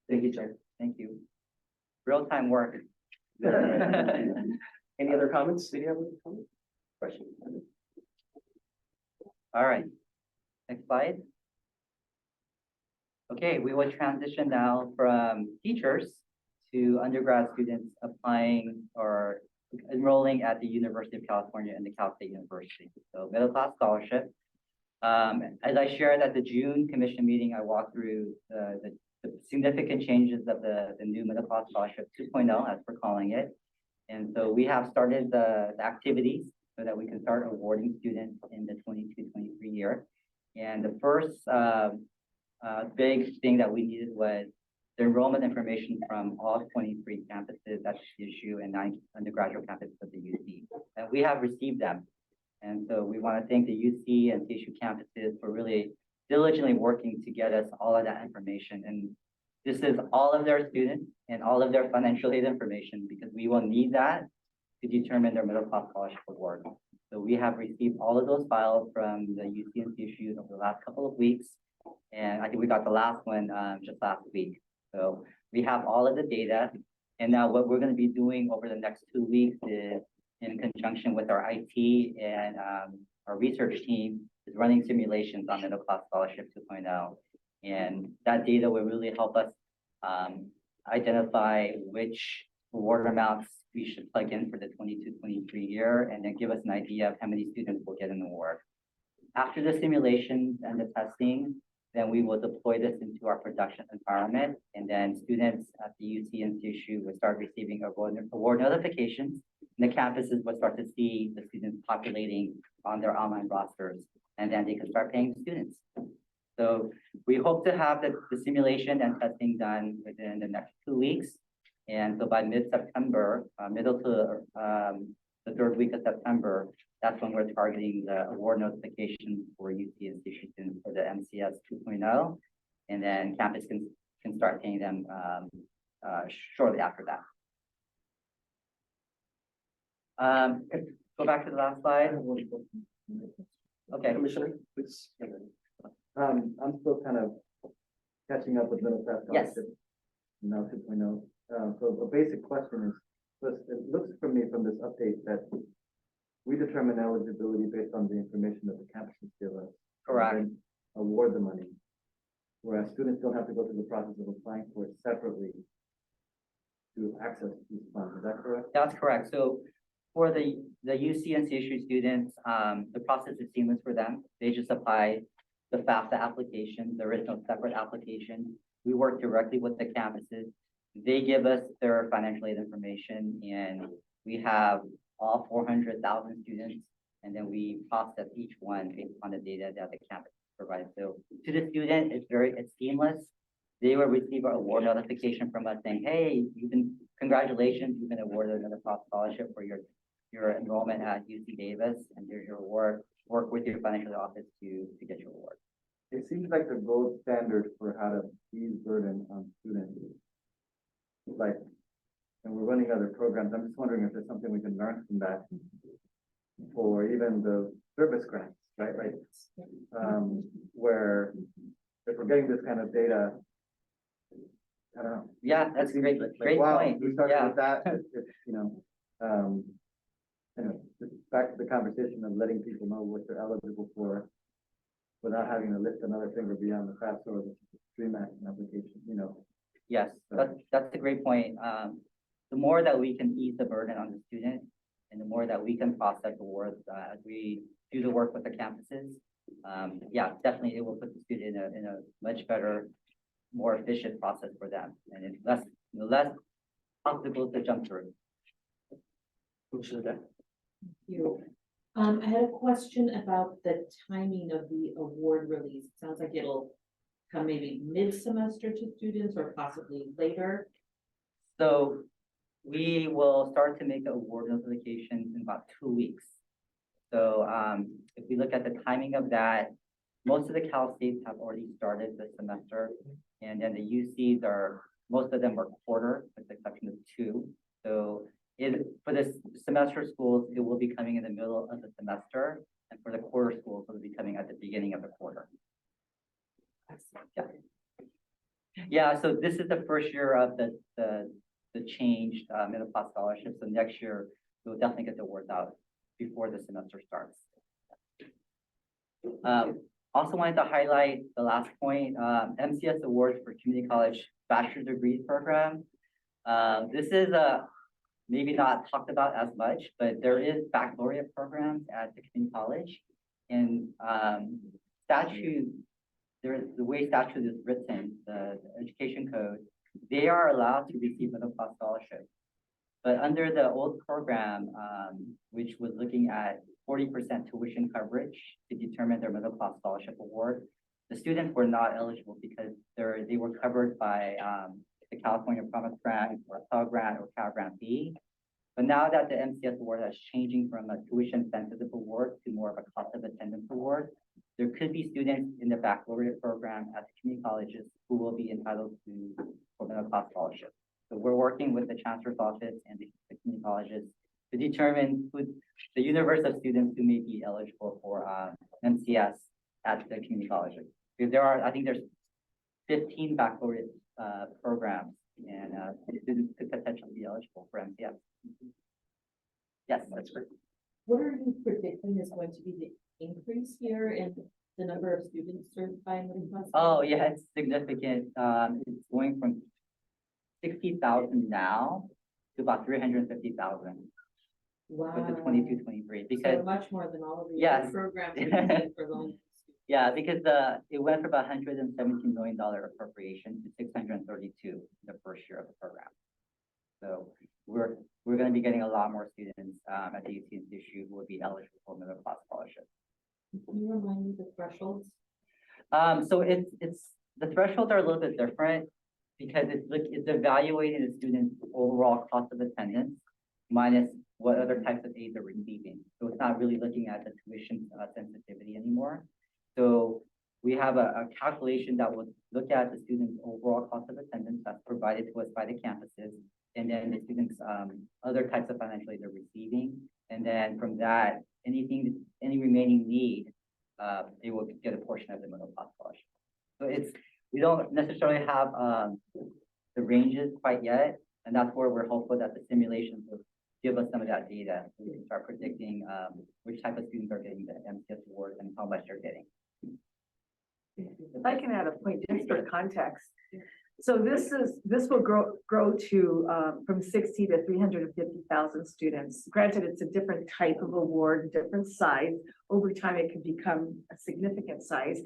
Thank you, Chair. Thank you. Real-time work. Any other comments? Do you have any comments? Questions? All right, next slide. Okay, we will transition now from teachers to undergrad students applying or enrolling at the University of California and the Cal State University. So middle class scholarship. As I shared at the June commission meeting, I walked through the significant changes of the new middle class scholarship 2.0, as we're calling it. And so we have started the activities so that we can start awarding students in the 22-23 year. And the first big thing that we needed was the enrollment information from all 23 campuses at CSU and 9 undergraduate campuses of the UC. And we have received them. And so we want to thank the UC and CSU campuses for really diligently working to get us all of that information. And this is all of their students and all of their financial aid information, because we will need that to determine their middle class scholarship award. So we have received all of those files from the UC and CSU over the last couple of weeks. And I think we got the last one just last week. So we have all of the data. And now what we're going to be doing over the next 2 weeks is, in conjunction with our IT and our research team, is running simulations on middle class scholarship 2.0. And that data will really help us identify which award amounts we should plug in for the 22-23 year, and then give us an idea of how many students will get an award. After the simulations and the testing, then we will deploy this into our production environment, and then students at the UC and CSU will start receiving award notifications, and the campuses will start to see the students populating on their online rosters, and then they can start paying students. So we hope to have the simulation and testing done within the next 2 weeks. And so by mid-September, middle to the 3rd week of September, That's when we're targeting the award notification for UC institutions for the MCS 2.0. And then campus can start paying them shortly after that. Go back to the last slide. Okay. Commissioner, please. I'm still kind of catching up with middle class Yes. scholarship. Now 2.0. So a basic question is, it looks for me from this update that we determine eligibility based on the information that the campuses give us. Correct. And then award the money. Whereas students don't have to go through the process of applying for it separately to access these funds. Is that correct? That's correct. So for the UC and CSU students, the process is seamless for them. They just apply the FAFSA application. There is no separate application. We work directly with the campuses. They give us their financial aid information, and we have all 400,000 students, and then we process each one based on the data that the campus provides. So to the student, it's seamless. They will receive an award notification from us saying, hey, congratulations, you've been awarded another top scholarship for your enrollment at UC Davis, and here's your award. Work with your financial office to get your award. It seems like the gold standard for how to ease burden on students. Like, and we're running other programs. I'm just wondering if there's something we can learn from that for even the service grants, right? Like, where if we're getting this kind of data, I don't know. Yeah, that's a great Wow, point. we started Yeah. with that, it's, just back to the conversation of letting people know what they're eligible for without having to lift another finger beyond the FAFSA or the Stream Act application, Yes, that's a great point. The more that we can ease the burden on the student, and the more that we can process awards as we do the work with the campuses, yeah, definitely it will put the student in a much better, more efficient process for them, and it's less obstacles to jump through. Commissioner Deck. Thank you. I had a question about the timing of the award release. It sounds like it'll come maybe mid-semester to students or possibly later. So we will start to make award notifications in about 2 weeks. So if we look at the timing of that, most of the Cal States have already started this semester, and then the UCs most of them are quarter, with the exception of 2. So for this semester schools, it will be coming in the middle of the semester, and for the quarter schools, it will be coming at the beginning of the quarter. Yeah, so this is the first year of the changed middle class scholarship. So next year, we'll definitely get the awards out before the semester starts. Also wanted to highlight the last point, MCS awards for community college bachelor degree program. This is maybe not talked about as much, but there is baccalaureate programs at the community college, and statute. The way statute is written, the education code, they are allowed to receive middle class scholarship. But under the old program, which was looking at 40% tuition coverage to determine their middle class scholarship award, the students were not eligible because they were covered by the California Promise Grant or Pell Grant or Cal Grant B. But now that the MCS award is changing from a tuition sensitive award to more of a cost of attendance award, there could be students in the baccalaureate program at the community colleges who will be entitled for middle class scholarship. So we're working with the chancellor's office and the community colleges to determine the universe of students who may be eligible for MCS at the community colleges. Because I think there's 15 baccalaureate programs, and students could potentially be eligible for MCS. Yes, that's great. What are you predicting is going to be the increase here in the number of students served by middle class? Oh, yeah, it's significant. It's going from 60,000 now to about 350,000 Wow. with the 22-23, because So much more than all of the Yes. other programs we did for low. yeah, because it went from about $117 million appropriation to 632 the first year of the program. So we're going to be getting a lot more students at the UC institute who will be eligible for middle class scholarship. Can you remind me the thresholds? So it's the thresholds are a little bit different because it's evaluating the student's overall cost of attendance minus what other types of aid they're receiving. So it's not really looking at the tuition sensitivity anymore. So we have a calculation that would look at the student's overall cost of attendance that's provided to us by the campuses, and then the students' other types of financial aid they're receiving. And then from that, any remaining need, they will get a portion of the middle class scholarship. So we don't necessarily have the ranges quite yet, and that's where we're hopeful that the simulations will give us some of that data, so we can start predicting which type of students are getting the MCS awards and how much they're getting. If I can add a point just for context. So this will grow to from 60 to 350,000 students. Granted, it's a different type of award, different size. Over time, it could become a significant size.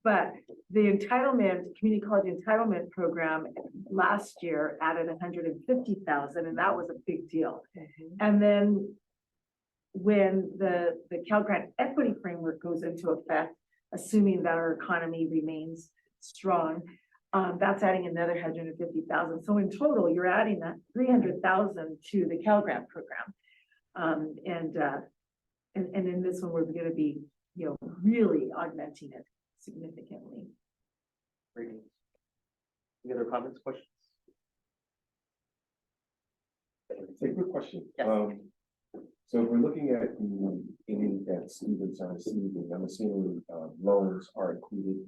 But the community college entitlement program last year added 150,000, and that was a big deal. And then when the Cal Grant equity framework goes into effect, assuming that our economy remains strong, that's adding another 150,000. So in total, you're adding that 300,000 to the Cal Grant program. And in this one, we're going to be, really augmenting it significantly. Great. Any other comments, questions? It's a good question. Yes. So if we're looking at the aid that students are receiving, I'm assuming loans are included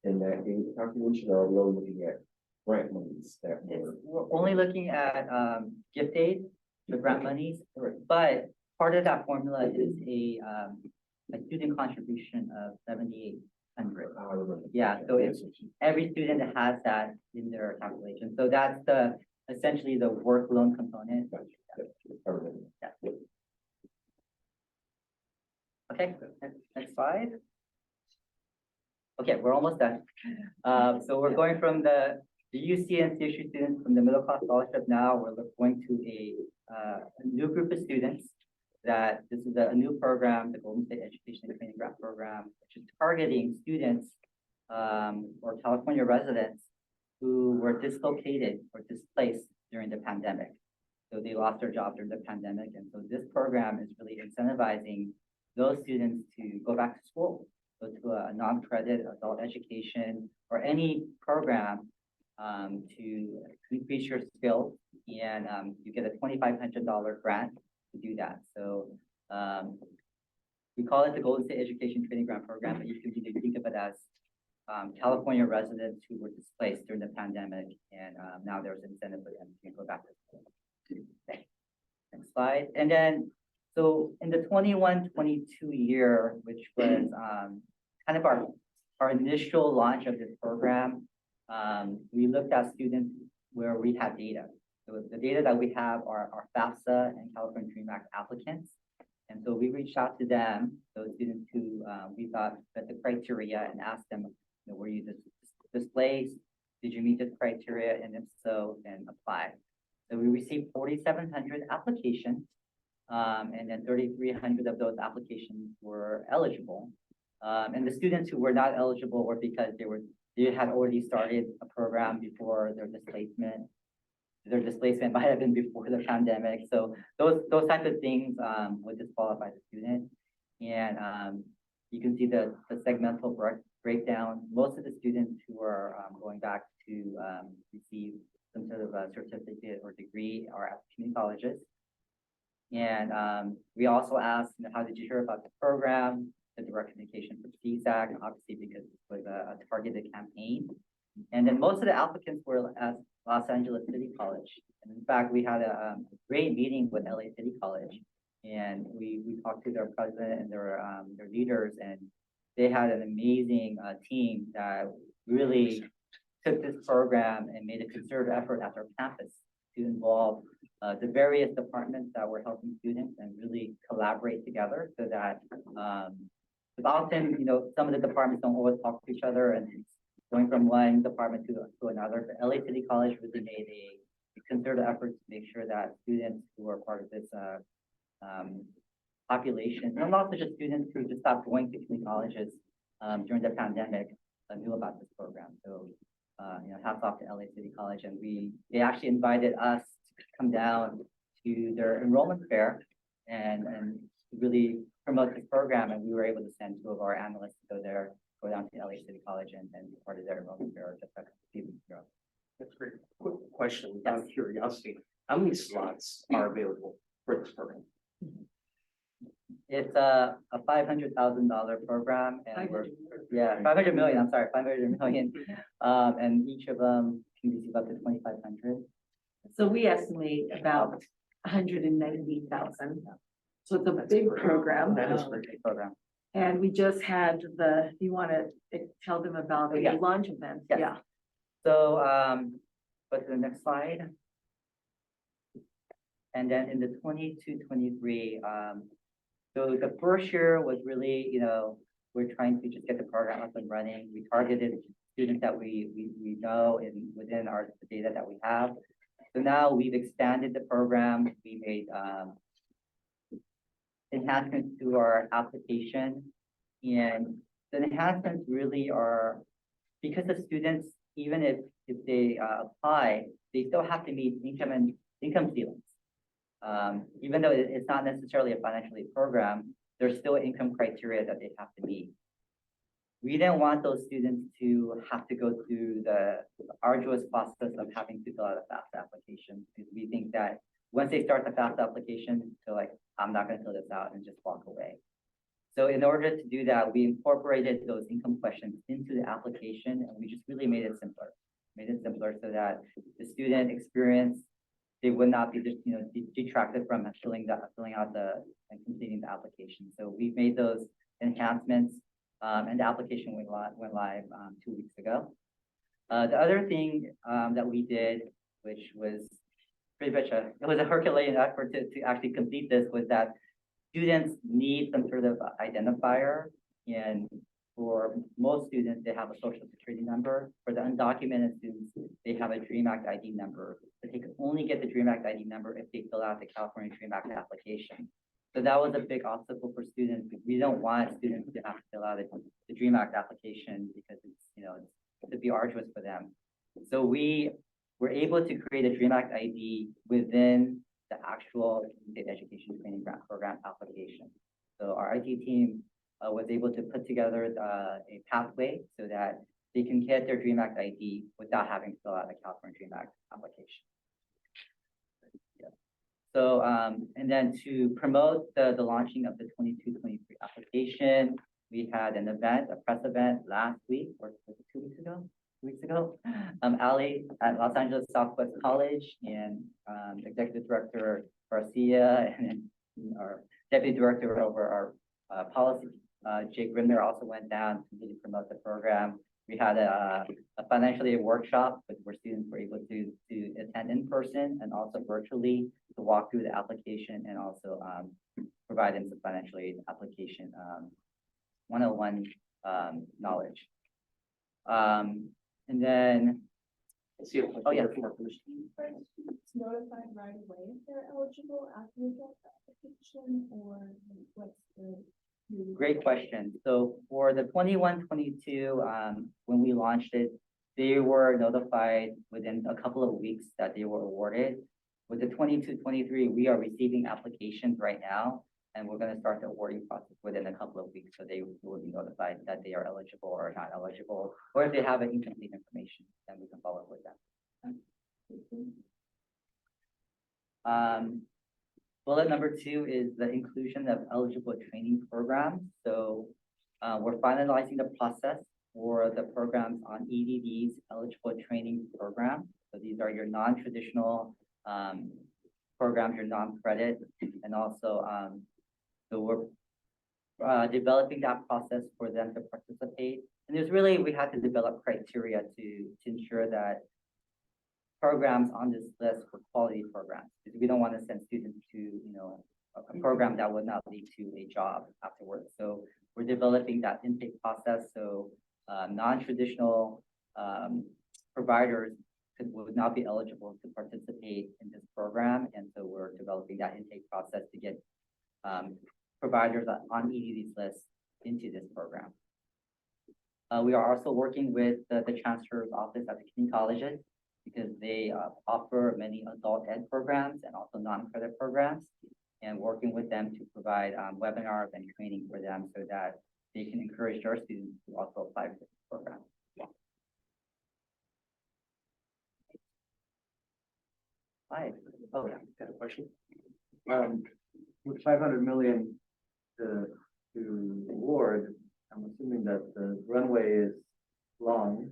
in that aid calculation, or are we only looking at grant monies that We're only looking at gift aid, the grant monies, but part of that formula is a student contribution of 7,800. I remember. Yeah, so it's every student has that in their calculation. So that's essentially the work loan component. I remember. Yeah. Okay, next slide. Okay, we're almost done. So we're going from the UC and CSU students from the middle class scholarship now. We're going to a new group of students that this is a new program, the Golden State Education and Training Grant Program, which is targeting students or California residents who were dislocated or displaced during the pandemic. So they lost their job during the pandemic. And so this program is really incentivizing those students to go back to school, go to a non-credit adult education or any program to increase your skills, and you get a $2,500 grant to do that. So we call it the Golden State Education Training Grant Program, but you can really think of it as California residents who were displaced during the pandemic, and now there's incentive for them to go back to school. Okay. Next slide. And then, so in the 21-22 year, which was kind of our initial launch of this program, we looked at students where we had data. So the data that we have are FAFSA and California Dream Act applicants. And so we reached out to them, those students who we thought met the criteria, and asked them, were you displaced? Did you meet this criteria? And if so, then apply. So we received 4,700 applications, and then 3,300 of those applications were eligible. And the students who were not eligible were because they had already started a program before their displacement. Their displacement might have been before the pandemic. So those types of things would disqualify the student. And you can see the segmental breakdown. Most of the students who are going back to receive some sort of a certificate or degree are at community colleges. And we also asked, how did you hear about the program? The direct communication from Csac, obviously because it was a targeted campaign. And then most of the applicants were at Los Angeles City College. And in fact, we had a great meeting with LA City College, and we talked to their president and their leaders, and they had an amazing team that really took this program and made a concerted effort at their campus to involve the various departments that were helping students and really collaborate together, so that because often, some of the departments don't always talk to each other, and it's going from one department to another. But LA City College really made a concerted effort to make sure that students who are part of this population, and also just students who just stopped going to community colleges during the pandemic, knew about this program. So, hats off to LA City College, and they actually invited us to come down to their enrollment fair and really promote this program. And we were able to send two of our analysts to go down to LA City College and be part of their enrollment fair just a few weeks ago. That's great. Quick question, out of curiosity, how many slots are available for this program? It's a $500,000 program and we're, yeah, 500 million, I'm sorry, 500 million. And each of them can receive up to 2,500. So we estimate about 190,000. So it's a big program. That is It's a great. big program. And we just had you want to tell them about the Yeah. launch event? Yes. Yeah. So, go to the next slide. And then in the 22-23, so the first year was really, we're trying to just get the program up and running. We targeted students that we know and within our the data that we have. So now we've expanded the program. We made enhancements to our application. And the enhancements really are because the students, even if they apply, they still have to meet income ceilings. Even though it's not necessarily a financial aid program, there's still income criteria that they have to meet. We didn't want those students to have to go through the arduous process of having to fill out a FAFSA application, because we think that once they start the FAFSA application, they're like, I'm not going to fill this out and just walk away. So in order to do that, we incorporated those income questions into the application, and we just really made it simpler. So that the student experience, they would not be just detracted from filling out and completing the application. So we've made those enhancements, and the application went live 2 weeks ago. The other thing that we did, which was pretty much it was a Herculean effort to actually complete this, was that students need some sort of identifier, and for most students, they have a social security number. For the undocumented students, they have a DREAM Act ID number, but they can only get the DREAM Act ID number if they fill out the California DREAM Act application. So that was a big obstacle for students. We don't want students to have to fill out the DREAM Act application because it could be arduous for them. So we were able to create a DREAM Act ID within the actual state education training grant program application. So our IT team was able to put together a pathway so that they can get their DREAM Act ID without having to fill out a California DREAM Act application. Yeah. So, and then to promote the launching of the 22-23 application, we had an event, a press event last week, or was it 2 weeks ago? 2 weeks ago, Ali at Los Angeles Southwest College and Executive Director Garcia and our Deputy Director over our policy, Jake Grimner, also went down to really promote the program. We had a financial aid workshop where students were able to attend in person and also virtually to walk through the application and also provide them some financial aid application 101 knowledge. And then, See if oh yeah, Students notified right away if they're eligible after they get the application, or what's the? great question. So for the 21-22, when we launched it, they were notified within a couple of weeks that they were awarded. With the 22-23, we are receiving applications right now, and we're going to start the awarding process within a couple of weeks. So they will be notified that they are eligible or not eligible, or if they have an incomplete information, then we can follow up with them. Bullet number 2 is the inclusion of eligible training programs. So we're finalizing the process for the programs on EDD's eligible training program. So these are your non-traditional programs, your non-credit, and also so we're developing that process for them to participate. And we had to develop criteria to ensure that programs on this list were quality programs, because we don't want to send students to a program that would not lead to a job afterwards. So we're developing that intake process. So non-traditional providers would not be eligible to participate in this program, and so we're developing that intake process to get providers on EDD's list into this program. We are also working with the Chancellor's Office at the community colleges, because they offer many adult ed programs and also non-credit programs. and working with them to provide webinars and training for them so that they can encourage their students to also apply for this program. Hi. Oh, yeah. Got a question? With 500 million to award, I'm assuming that the runway is long,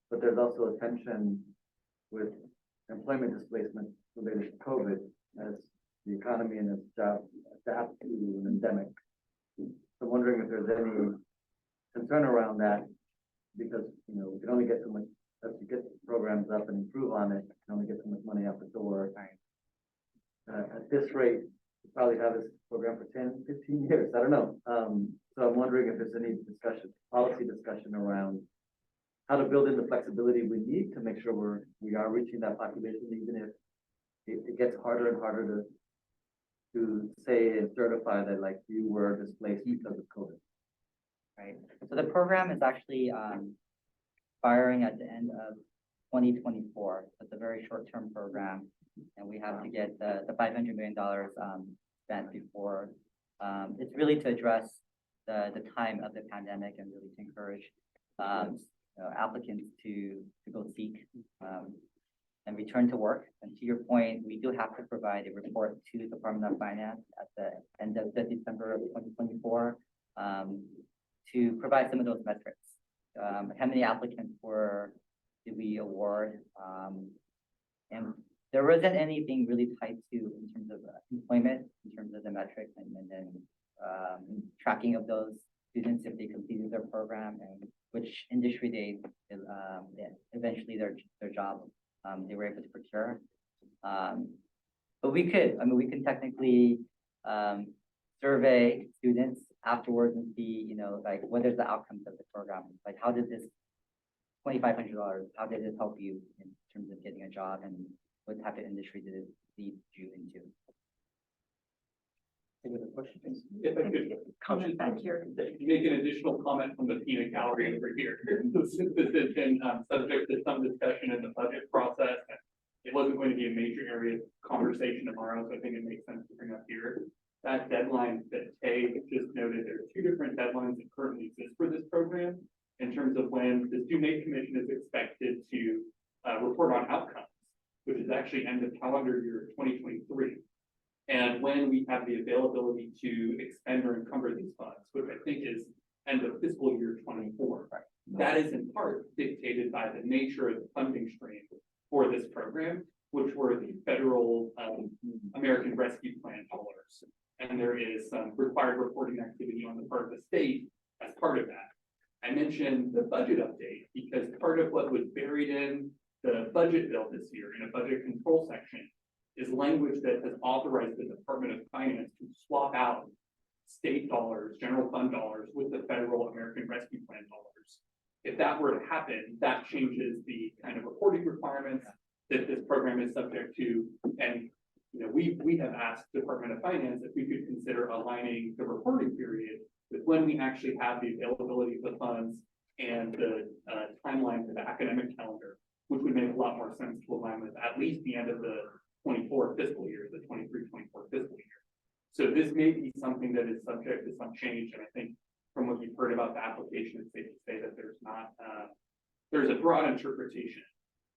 but there's also a tension with employment displacement related to COVID as the economy and its job adapt to an endemic. So I'm wondering if there's any concern around that, because, you know, we can only get so much, as you get programs up and improve on it, you can only get so much money out the door. At this rate, we probably have this program for 10, 15 years, I don't know. So I'm wondering if there's any discussion, policy discussion around how to build in the flexibility we need to make sure we are reaching that population, even if it gets harder and harder to say and certify that like you were displaced because of COVID. Right. So the program is actually expiring at the end of 2024. It's a very short-term program, and we have to get the $500 million spent before. It's really to address the time of the pandemic and really to encourage applicants to go seek and return to work. And to your point, we do have to provide a report to the Department of Finance at the end of December of 2024 to provide some of those metrics. How many applicants did we award? And there wasn't anything really tied to in terms of employment, in terms of the metrics, and then tracking of those students if they completed their program and which industry they eventually their job they were able to procure. But we can technically survey students afterwards and see, you know, like what is the outcomes of the program? Like how did this $2,500, how did it help you in terms of getting a job, and what type of industry did it lead you into? Any other questions? If I could Comment back here. make an additional comment from the peanut gallery over here. Since this has been subject to some discussion in the budget process, and it wasn't going to be a major area of conversation tomorrow, so I think it makes sense to bring up here. That deadline that Tay just noted, there are two different deadlines that currently exist for this program in terms of when the Student Aid Commission is expected to report on outcomes, which is actually end of calendar year 2023. And when we have the availability to expend or encumber these funds, which I think is end of fiscal year 24. Right. That is in part dictated by the nature of the funding stream for this program, which were the federal American Rescue Plan dollars. And there is some required reporting activity on the part of the state as part of that. I mentioned the budget update because part of what was buried in the budget bill this year in a budget control section is language that has authorized the Department of Finance to swap out state dollars, general fund dollars, with the federal American Rescue Plan dollars. If that were to happen, that changes the kind of reporting requirements that this program is subject to. And you know, we have asked Department of Finance if we could consider aligning the reporting period with when we actually have the availability of the funds and the timeline for the academic calendar, which would make a lot more sense to align with at least the end of the 24 fiscal year, the 23-24 fiscal year. So this may be something that is subject to some change. And I think from what you've heard about the application, it's safe to say that there's not, there's a broad interpretation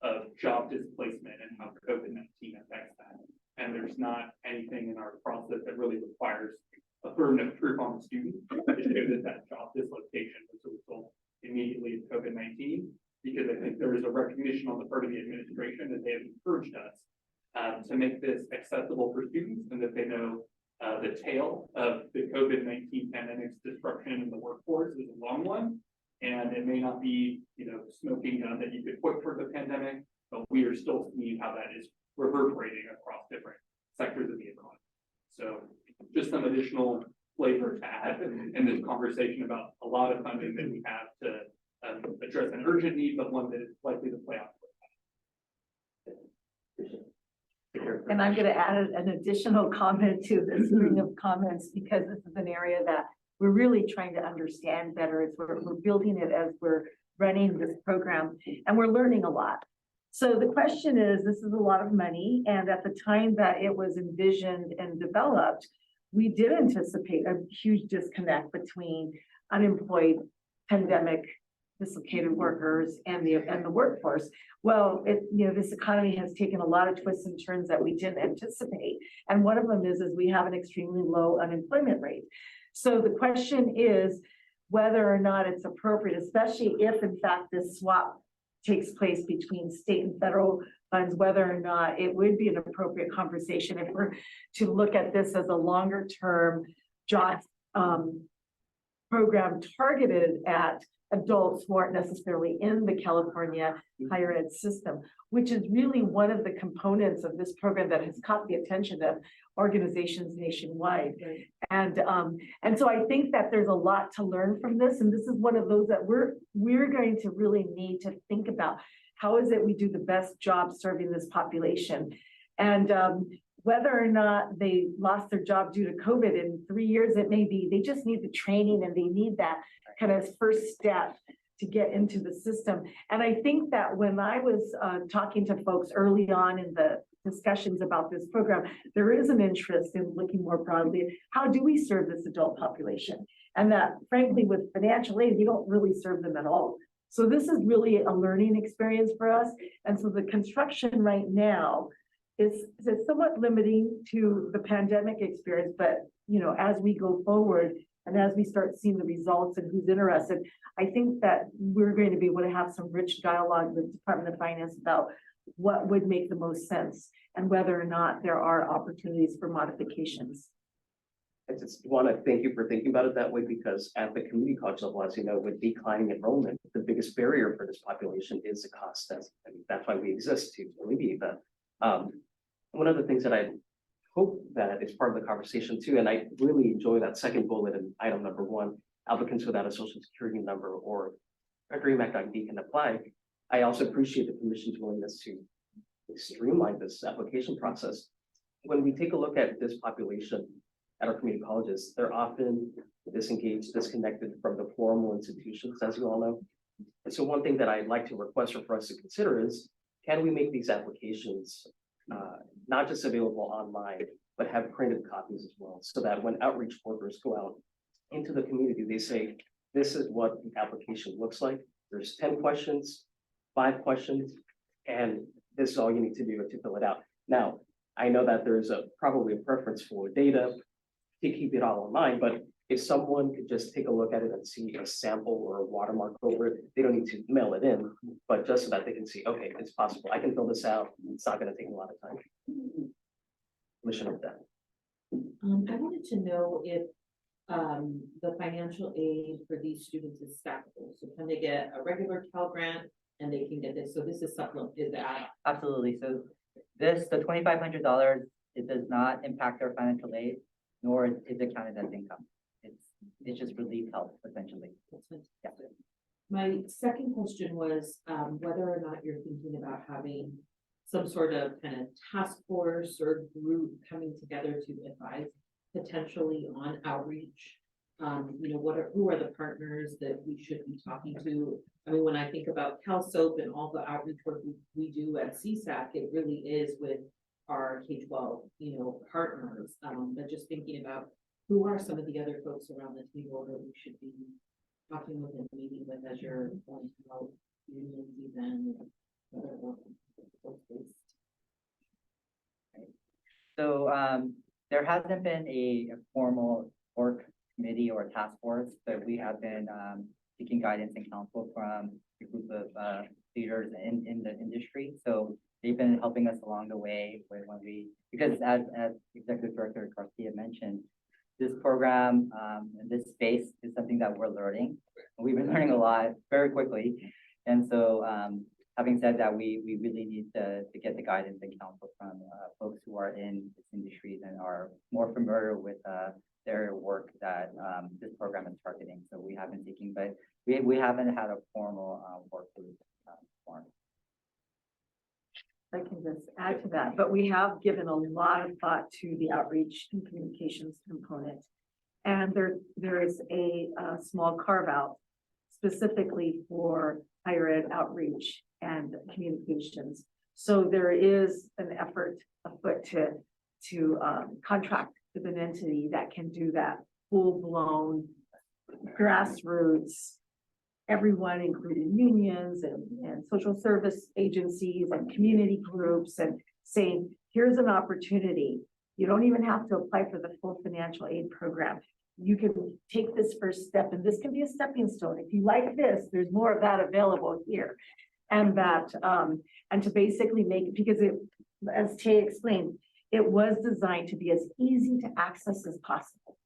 of job displacement and how COVID-19 affects that. And there's not anything in our process that really requires affirmative proof on the student to show that job dislocation was a result immediately of COVID-19, because I think there is a recognition on the part of the administration that they have encouraged us to make this accessible for students, and that they know the tail of the COVID-19 pandemic's disruption in the workforce is a long one, and it may not be, you know, smoking gun that you could put for the pandemic, but we are still seeing how that is reverberating across different sectors of the economy. So just some additional flavor to add in this conversation about a lot of funding that we have to address an urgent need, but one that is likely to play out. And I'm going to add an additional comment to this string of comments, because this is an area that we're really trying to understand better as we're building it, as we're running this program, and we're learning a lot. So the question is, this is a lot of money, and at the time that it was envisioned and developed, we did anticipate a huge disconnect between unemployed, pandemic, dislocated workers and the workforce. Well, this economy has taken a lot of twists and turns that we didn't anticipate. And one of them is we have an extremely low unemployment rate. So the question is whether or not it's appropriate, especially if in fact this swap takes place between state and federal funds, whether or not it would be an appropriate conversation if we're to look at this as a longer term job program targeted at adults who aren't necessarily in the California higher ed system, which is really one of the components of this program that has caught the attention of organizations nationwide. And so I think that there's a lot to learn from this. And this is one of those that we're going to really need to think about. How is it we do the best job serving this population? And whether or not they lost their job due to COVID in 3 years, it may be, they just need the training and they need that kind of first step to get into the system. And I think that when I was talking to folks early on in the discussions about this program, there is an interest in looking more broadly at how do we serve this adult population? And that frankly, with financial aid, we don't really serve them at all. So this is really a learning experience for us. And so the construction right now is somewhat limiting to the pandemic experience, but as we go forward and as we start seeing the results and who's interested, I think that we're going to be able to have some rich dialogue with the Department of Finance about what would make the most sense and whether or not there are opportunities for modifications. I just want to thank you for thinking about it that way, because at the community college level, as you know, with declining enrollment, the biggest barrier for this population is the cost. That's why we exist, to alleviate that. One of the things that I hope that is part of the conversation too, and I really enjoy that second bullet in item number 1, applicants without a social security number or a Dream Act ID can apply. I also appreciate the commission's willingness to streamline this application process. When we take a look at this population at our community colleges, they're often disengaged, disconnected from the formal institutions, as you all know. And so one thing that I'd like to request for us to consider is, can we make these applications not just available online, but have printed copies as well, so that when outreach workers go out into the community, they say, this is what the application looks like. There's 10 questions, 5 questions, and this is all you need to do to fill it out. Now, I know that there's probably a preference for data to keep it all online, but if someone could just take a look at it and see a sample or a watermark over it, they don't need to mail it in, but just so that they can see, okay, it's possible. I can fill this out. It's not going to take a lot of time. Commissioner with that. I wanted to know if the financial aid for these students is stackable. So can they get a regular Cal Grant and they can get this? So this is supplement, is that? Absolutely. So the $2,500, it does not impact our financial aid, nor is it counted as income. It's just relief help, essentially. Yeah. My second question was whether or not you're thinking about having some sort of kind of task force or group coming together to advise potentially on outreach. Who are the partners that we should be talking to? I mean, when I think about CalSoap and all the outreach work we do at Csac, it really is with our K-12, partners. But just thinking about who are some of the other folks around the table that we should be talking with and meeting with as you're going throughout union season. So there hasn't been a formal work committee or task force, but we have been seeking guidance and counsel from a group of leaders in the industry. So they've been helping us along the way because as Executive Director Garcia mentioned, this program and this space is something that we're learning. We've been learning a lot very quickly. And so having said that, we really need to get the guidance and counsel from folks who are in this industry and are more familiar with their work that this program is targeting. So we have been seeking, but we haven't had a formal work group form. I can just add to that, but we have given a lot of thought to the outreach and communications component. And there is a small carve out specifically for higher ed outreach. and communications. So there is an effort afoot to contract with an entity that can do that full-blown grassroots, everyone, including unions and social service agencies and community groups, and saying, here's an opportunity. You don't even have to apply for the full financial aid program. You can take this first step, and this can be a stepping stone. If you like this, there's more of that available here. And that, and to basically make it, because it, as Tay explained, it was designed to be as easy to access as possible.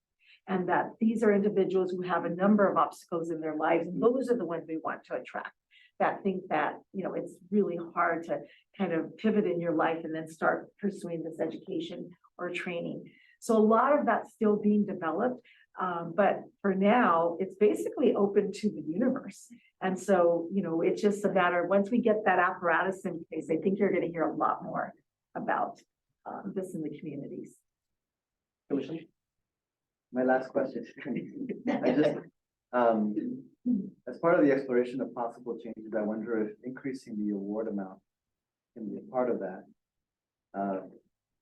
And that these are individuals who have a number of obstacles in their lives, and those are the ones we want to attract. That think that, you know, it's really hard to kind of pivot in your life and then start pursuing this education or training. So a lot of that's still being developed, but for now, it's basically open to the universe. And so, you know, it's just a matter, once we get that apparatus in place, I think you're going to hear a lot more about this in the communities. Commissioner? My last question. I just, as part of the exploration of possible changes, I wonder if increasing the award amount can be a part of that.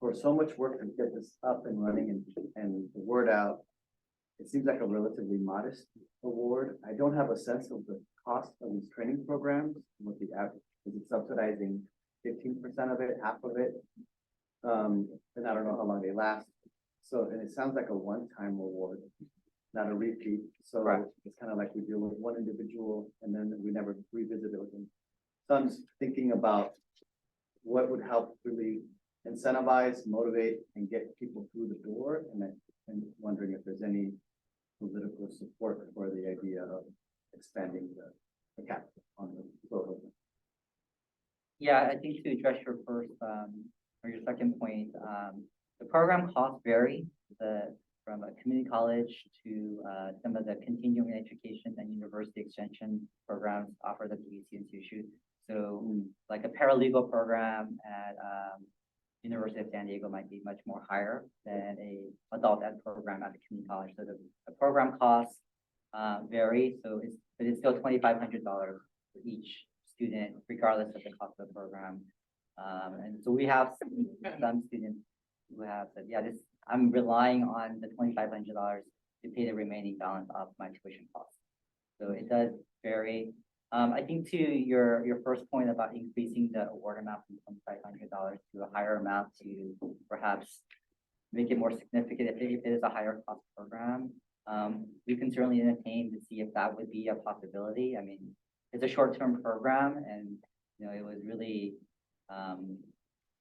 For so much work to get this up and running and the word out, it seems like a relatively modest award. I don't have a sense of the cost of these training programs, what the average, is it subsidizing 15% of it, half of it? And I don't know how long they last. So, and it sounds like a one-time award, not a repeat. So it's kind of like we deal with one individual and then we never revisit it with them. So I'm just thinking about what would help really incentivize, motivate, and get people through the door. And wondering if there's any political support for the idea of expanding the cap on the floor. Yeah, I think to address your first, or your second point, the program costs vary, from a community college to some of the continuing education and university extension programs offered at the UC Institute. So like a paralegal program at University of San Diego might be much more higher than a adult ed program at the community college. So the program costs vary. So it's still $2,500 for each student, regardless of the cost of the program. And so we have some students who have said, yeah, I'm relying on the $2,500 to pay the remaining balance of my tuition costs. So it does vary. I think to your first point about increasing the award amount from $2,500 to a higher amount to perhaps make it more significant if it is a higher cost program, we can certainly entertain to see if that would be a possibility. I mean, it's a short-term program, and you know, it was really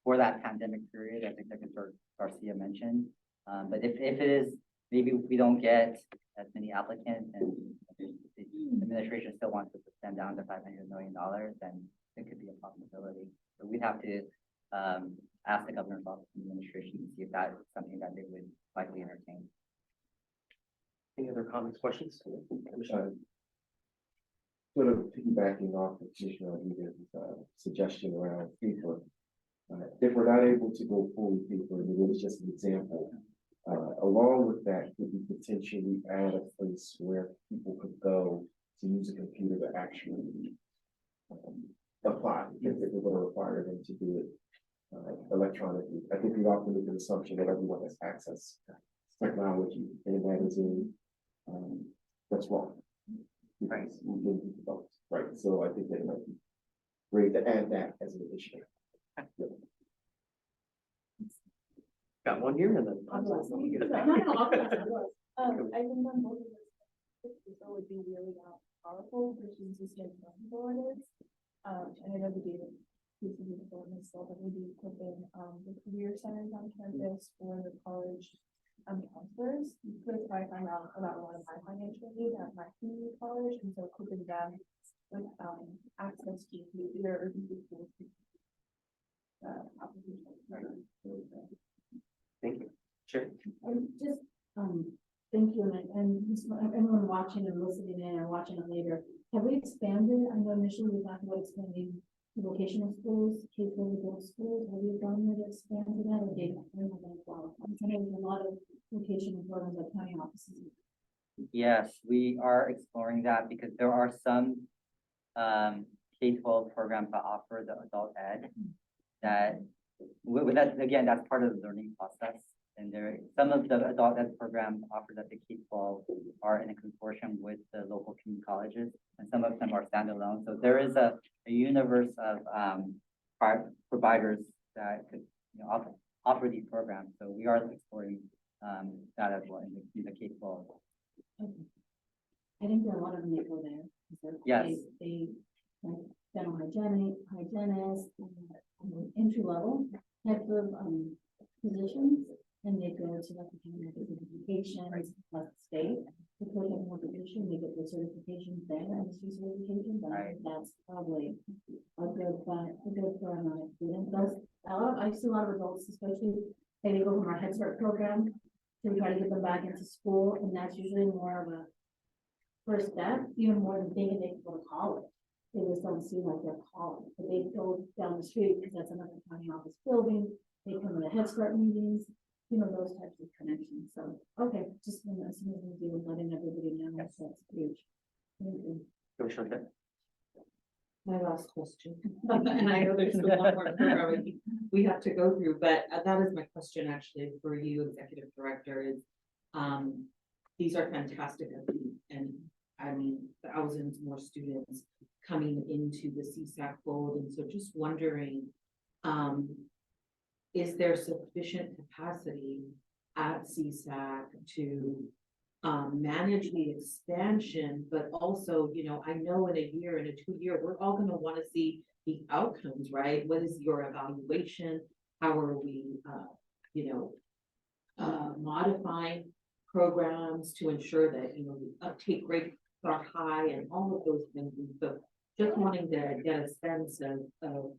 for that pandemic period, as Executive Garcia mentioned. But if it is, maybe we don't get as many applicants and the administration still wants us to spend down to $500 million, then it could be a possibility. So we'd have to ask the governor's office and administration to see if that is something that they would likely entertain. Any other comments, questions? Sort of piggybacking off of Commissioner Rodriguez's suggestion around FIFA. If we're not able to go fully FIFA, and it was just an example, along with that could be potentially add a place where people could go to use a computer to actually apply, if they were going to require them to do it electronically. I think we often make an assumption that everyone has access to technology, and that is that's wrong. Right. Right. So I think that it might be great to add that as an addition. Yeah. Got one here and then. I think on both of those, it would be really powerful for students to stay comfortable with it. And I know the data pieces of the development still that we do equipping the career centers on campus for the college counselors. You could probably find out about a lot of my financial need at my community college, and so equipping them with access to either urgent tools. Thank you. Sure. And just, thank you, and just everyone watching and listening in and watching it later. Have we expanded? I know initially we talked about expanding vocational schools, K-12 schools. Have we gone there to expand to that, or data? I know there's a lot of vocational programs at county offices. Yes, we are exploring that because there are some K-12 programs that offer the adult ed. That, that, again, that's part of the learning process. And there, some of the adult ed programs offered at the K-12 are in a consortium with the local community colleges, and some of them are standalone. So there is a universe of providers that could, offer these programs. So we are exploring that as well in the K-12. I think there are a lot of them that go there. 'Cause they're- Yes. They, like, dental hygienists, entry level type of, positions. And they go to like the certifications, plus the state, to put in more position, they get the certifications there, industry certification, but I think that's probably a good for amount of students. Those, I see a lot of adults, especially, they go from our Head Start program to try to get them back into school, and that's usually more of a first step, even more than thinking they can go to college. They just don't seem like they're college, but they go down the street because that's another county office building, they come to the Head Start meetings, those types of connections. So, okay, just as soon as we do, letting everybody know, that's huge. Thank you. Commissioner Kent? My last question, and I know there's still one more program we have to go through, but that is my question actually for you, Executive Director, is these are fantastic, and I mean, thousands more students coming into the Csac fold, and so just wondering, is there sufficient capacity at Csac to manage the expansion, but also, I know in a 2 year, we're all gonna wanna see the outcomes, right? What is your evaluation? How are we, modifying programs to ensure that, the uptake rates are high and all of those things. And so just wanting to get a sense of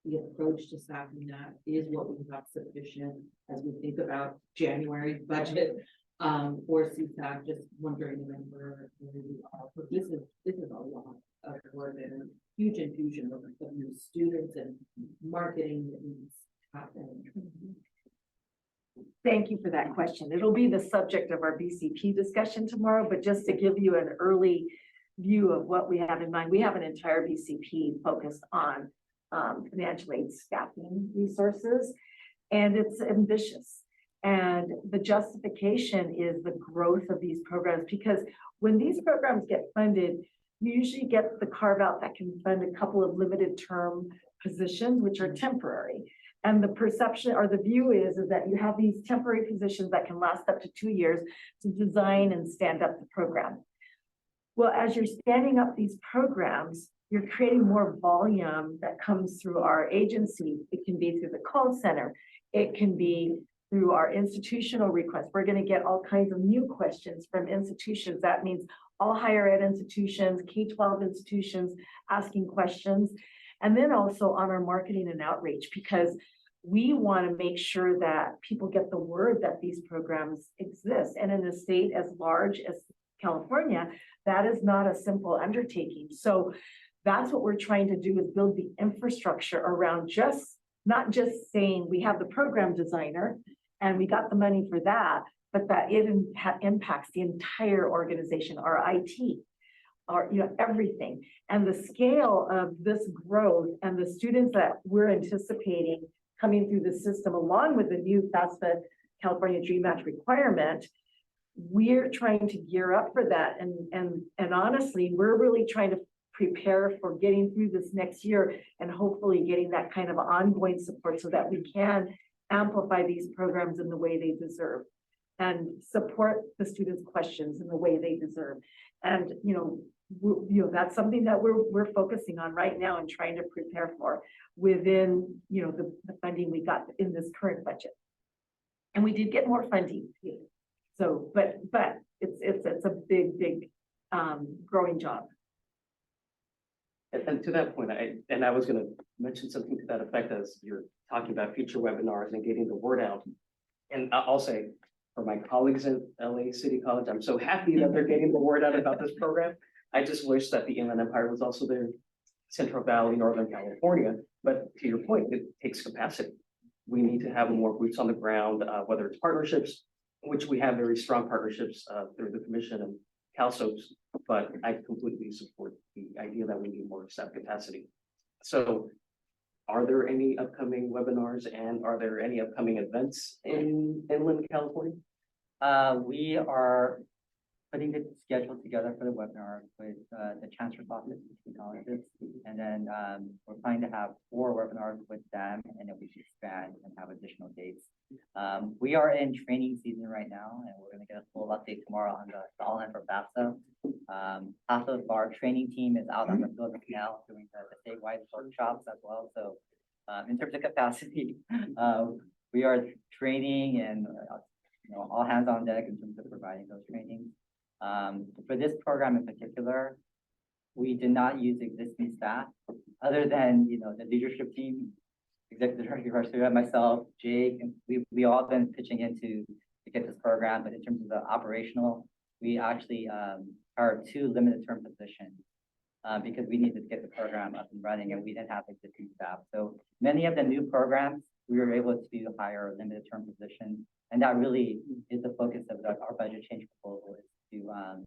the approach to staffing that is what we have sufficient as we think about January budget for Csac. Just wondering where we are. But this is a lot of work and a huge infusion of new students and marketing that needs to happen. Thank you for that question. It'll be the subject of our BCP discussion tomorrow, but just to give you an early view of what we have in mind, we have an entire BCP focused on financial aid staffing resources, and it's ambitious. And the justification is the growth of these programs, because when these programs get funded, you usually get the carve out that can fund a couple of limited term positions, which are temporary. And the perception or the view is that you have these temporary positions that can last up to 2 years to design and stand up the program. Well, as you're standing up these programs, you're creating more volume that comes through our agency. It can be through the call center. It can be through our institutional requests. We're going to get all kinds of new questions from institutions. That means all higher ed institutions, K-12 institutions asking questions. And then also on our marketing and outreach, because we want to make sure that people get the word that these programs exist. And in a state as large as California, that is not a simple undertaking. So that's what we're trying to do, is build the infrastructure around not just saying we have the program designer and we got the money for that, but that it impacts the entire organization, our IT, everything. And the scale of this growth and the students that we're anticipating coming through the system, along with the new FAFSA California Dream Match requirement, we're trying to gear up for that. And honestly, we're really trying to prepare for getting through this next year and hopefully getting that kind of ongoing support so that we can amplify these programs in the way they deserve and support the students' questions in the way they deserve. And, that's something that we're focusing on right now and trying to prepare for within, the funding we got in this current budget. And we did get more funding. So, but it's a big, growing job. And to that point, I was going to mention something to that effect as you're talking about future webinars and getting the word out. And I'll say, for my colleagues at LA City College, I'm so happy that they're getting the word out about this program. I just wish that the Inland Empire was also there, Central Valley, Northern California. But to your point, it takes capacity. We need to have more boots on the ground, whether it's partnerships, which we have very strong partnerships through the commission CalSOAPs, but I completely support the idea that we need more staff capacity. So are there any upcoming webinars and are there any upcoming events in Inland California? We are putting the schedule together for the webinar with the Chancellor's Office, colleges, and then we're planning to have 4 webinars with them, and then we should expand and have additional dates. We are in training season right now, and we're going to get a full update tomorrow on the all-in for FAFSA. Half of our training team is out on the field now doing the statewide workshops as well. So in terms of capacity, we are training and all hands on deck in terms of providing those trainings. For this program in particular, we did not use existing staff other than, the leadership team, executive director, myself, Jake, and we all been pitching into to get this program. But in terms of the operational, we actually are 2 limited term positions because we needed to get the program up and running and we didn't have existing staff. So many of the new programs, we were able to hire limited term positions. And that really is the focus of our budget change proposal, is to,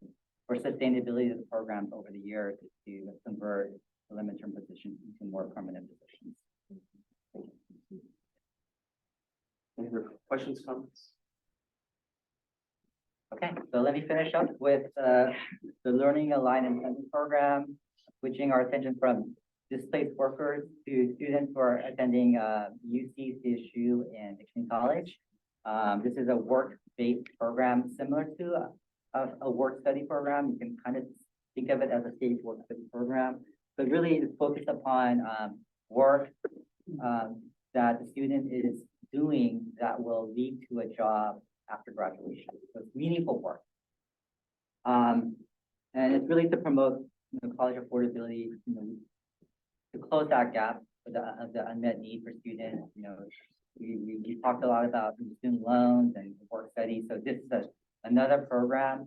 for sustainability of the programs over the years, is to convert the limited term positions into more permanent positions. Any other questions, comments? Okay, so let me finish up with the Learning Aligned Incentive Program, switching our attention from displaced workers to students who are attending UC, CSU, and Dixon College. This is a work-based program similar to a work study program. You can kind of think of it as a stage work study program. But really it's focused upon work that the student is doing that will lead to a job after graduation. So it's meaningful work. And it's really to promote college affordability, to close that gap of the unmet need for students. We talked a lot about student loans and work study. So this is another program,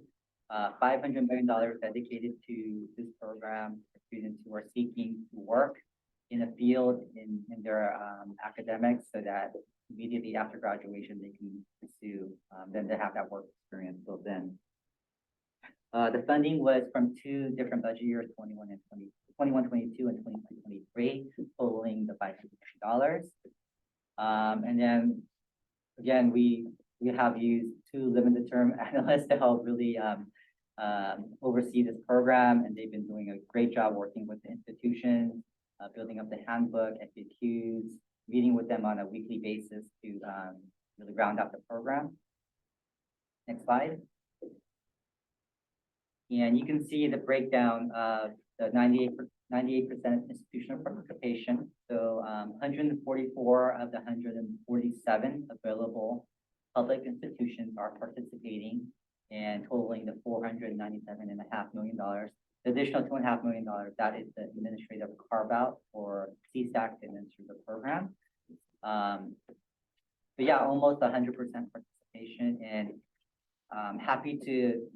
$500 million dedicated to this program for students who are seeking to work in a field in their academics, so that immediately after graduation they can pursue, then they have that work experience built in. The funding was from 2 different budget years, 21, 22, and 23, totaling the $500 million. And then again, we have used 2 limited term analysts to help really oversee this program, and they've been doing a great job working with the institutions, building up the handbook, FAQs, meeting with them on a weekly basis to really round out the program. Next slide. And you can see the breakdown of the 98% institutional participation. So 144 of the 147 available public institutions are participating and totaling the $497.5 million. The additional $2.5 million, that is the administrative carve out for Csac to administer the program. But yeah, almost 100% participation, and I'm happy to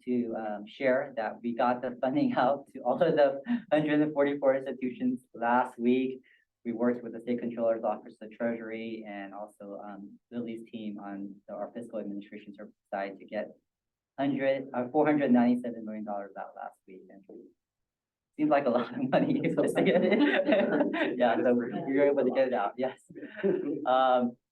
share that we got the funding out to all of the 144 institutions last week. We worked with the State Controller's Office, the Treasury, and also Lily's team on our fiscal administration service side to get $497 million out last week. And seems like a lot of money. Yeah, so we were able to get it out. Yes.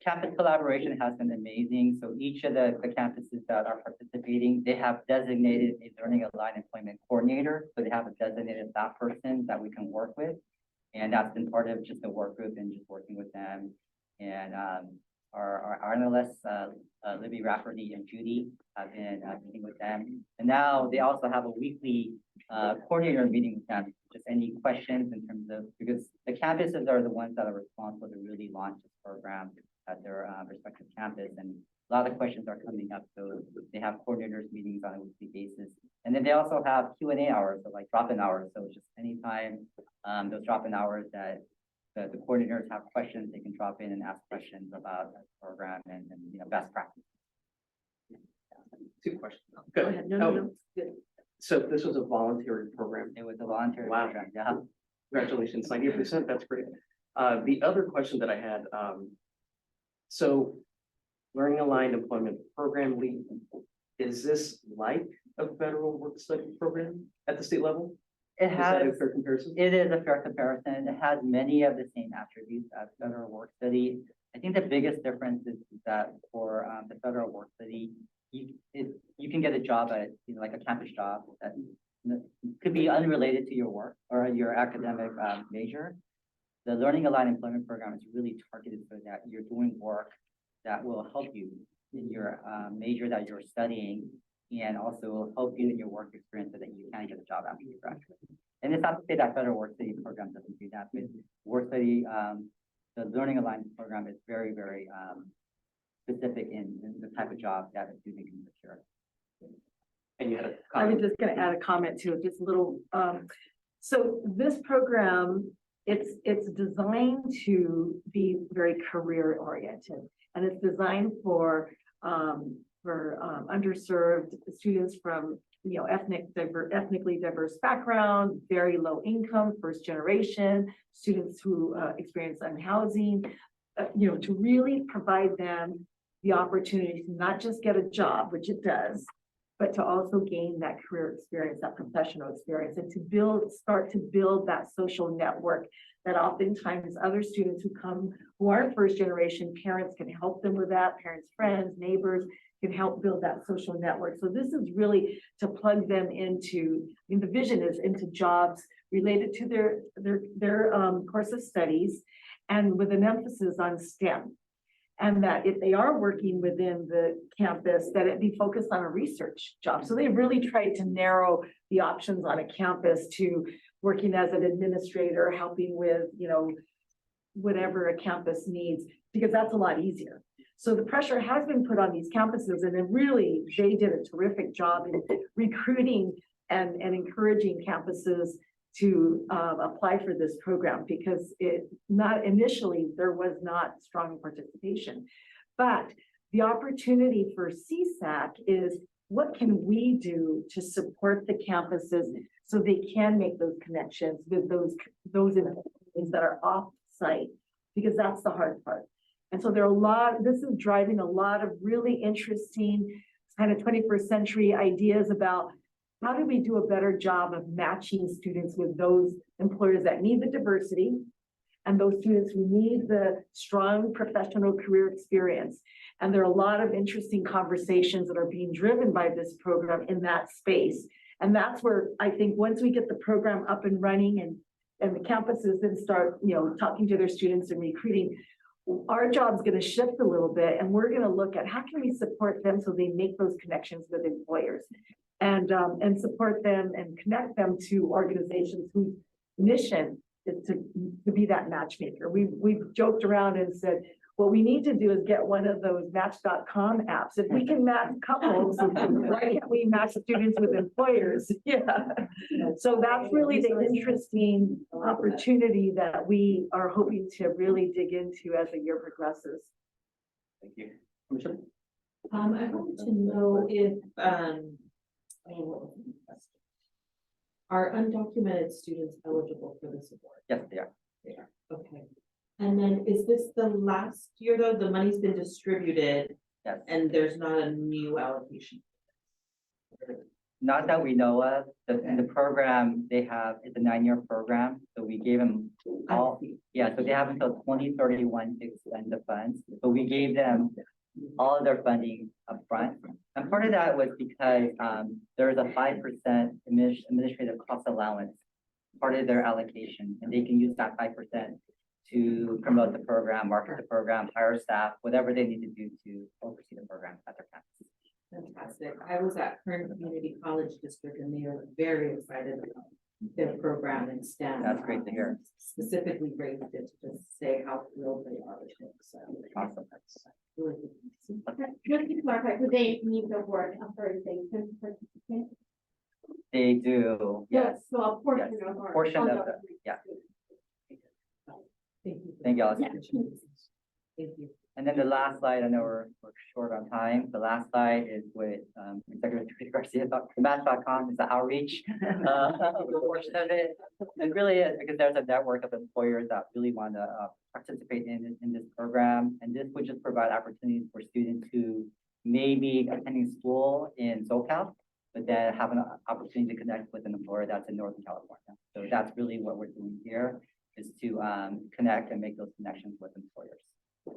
Campus collaboration has been amazing. So each of the campuses that are participating, they have designated a learning aligned employment coordinator. So they have a designated staff person that we can work with. And that's been part of just the work group and just working with them. And our analysts, Libby Rafferty and Judy, have been meeting with them. And now they also have a weekly coordinator meeting with them. Just any questions in terms of, because the campuses are the ones that are responsible to really launch this program at their respective campus. And a lot of questions are coming up. So they have coordinators meetings on a weekly basis. And then they also have Q&A hours, so like drop-in hours. So just anytime those drop-in hours that the coordinators have questions, they can drop in and ask questions about the program and best practice. 2 questions. Go ahead. No. Good. So this was a voluntary program. It was a voluntary Wow. program. Yeah. Congratulations, 90%, that's great. The other question that I had, so Learning Aligned Employment Program Lead, is this like a federal work study program at the state level? It Is that a has, fair comparison? it is a fair comparison. It has many of the same attributes as federal work study. I think the biggest difference is that for the federal work study, you can get a job at, like a campus job that could be unrelated to your work or your academic major. The Learning Aligned Employment Program is really targeted so that you're doing work that will help you in your major that you're studying, and also help you in your work experience so that you can get a job after you graduate. And it's not to say that federal work study program doesn't do that, but work study, the Learning Aligned program is very, very specific in the type of job that a student can secure. And you had a I was comment? just gonna add a comment to it, just a little, so this program, it's designed to be very career oriented. And it's designed for underserved students from, ethnically diverse background, very low income, first generation, students who experience unhousing, to really provide them the opportunity to not just get a job, which it does, but to also gain that career experience, that professional experience, and to start to build that social network that oftentimes other students who aren't first generation, parents can help them with that, parents, friends, neighbors can help build that social network. So this is really to plug them into, the vision is into jobs related to their course of studies, and with an emphasis on STEM. And that if they are working within the campus, that it be focused on a research job. So they really tried to narrow the options on a campus to working as an administrator, helping with, whatever a campus needs, because that's a lot easier. So the pressure has been put on these campuses, and they did a terrific job in recruiting and encouraging campuses to apply for this program, because initially there was not strong participation. But the opportunity for Csac is, what can we do to support the campuses so they can make those connections with those employees that are off site, because that's the hard part. And so this is driving a lot of really interesting kind of 21st century ideas about how do we do a better job of matching students with those employers that need the diversity and those students who need the strong professional career experience. And there are a lot of interesting conversations that are being driven by this program in that space. And that's where I think once we get the program up and running and the campuses then start, talking to their students and recruiting, our job's going to shift a little bit, and we're going to look at how can we support them so they make those connections with employers, and support them and connect them to organizations whose mission is to be that matchmaker. We've joked around and said, what we need to do is get one of those match.com apps. If we can match couples, why can't we match students with employers? Yeah. So that's really the interesting opportunity that we are hoping to really dig into as the year progresses. Thank you. Commissioner? I wanted to know if, are undocumented students eligible for this award? Yes, they are. They are, okay. And then is this the last year though? The money's been distributed Yes. and there's not a new allocation? Not that we know of. In the program, it's a 9-year program. So we gave them so they have until 2031 to expend the funds. But we gave them all of their funding upfront. And part of that was because there's a 5% administrative cost allowance, part of their allocation, and they can use that 5% to promote the program, market the program, hire staff, whatever they need to do to oversee the program at their campus. Fantastic. I was at Kern Community College District and they are very excited about their program and STEM. That's great to hear. Specifically great to just say how thrilled they are with it. So Awesome. that's really good to see. Just to clarify, do they need the word authorization to participate? They do, yes. So a portion Yes, of our. portion of the- yeah. Thank you. Thank you, Alice. Yeah. Thank you. And then the last slide, I know we're short on time. The last slide is with Secretary Garcia, match.com is the outreach portion of it. It really is because there's a network of employers that really want to participate in this program. And this would just provide opportunities for students who may be attending school in SoCal, but then have an opportunity to connect with an employer that's in Northern California. So that's really what we're doing here, is to connect and make those connections with employers,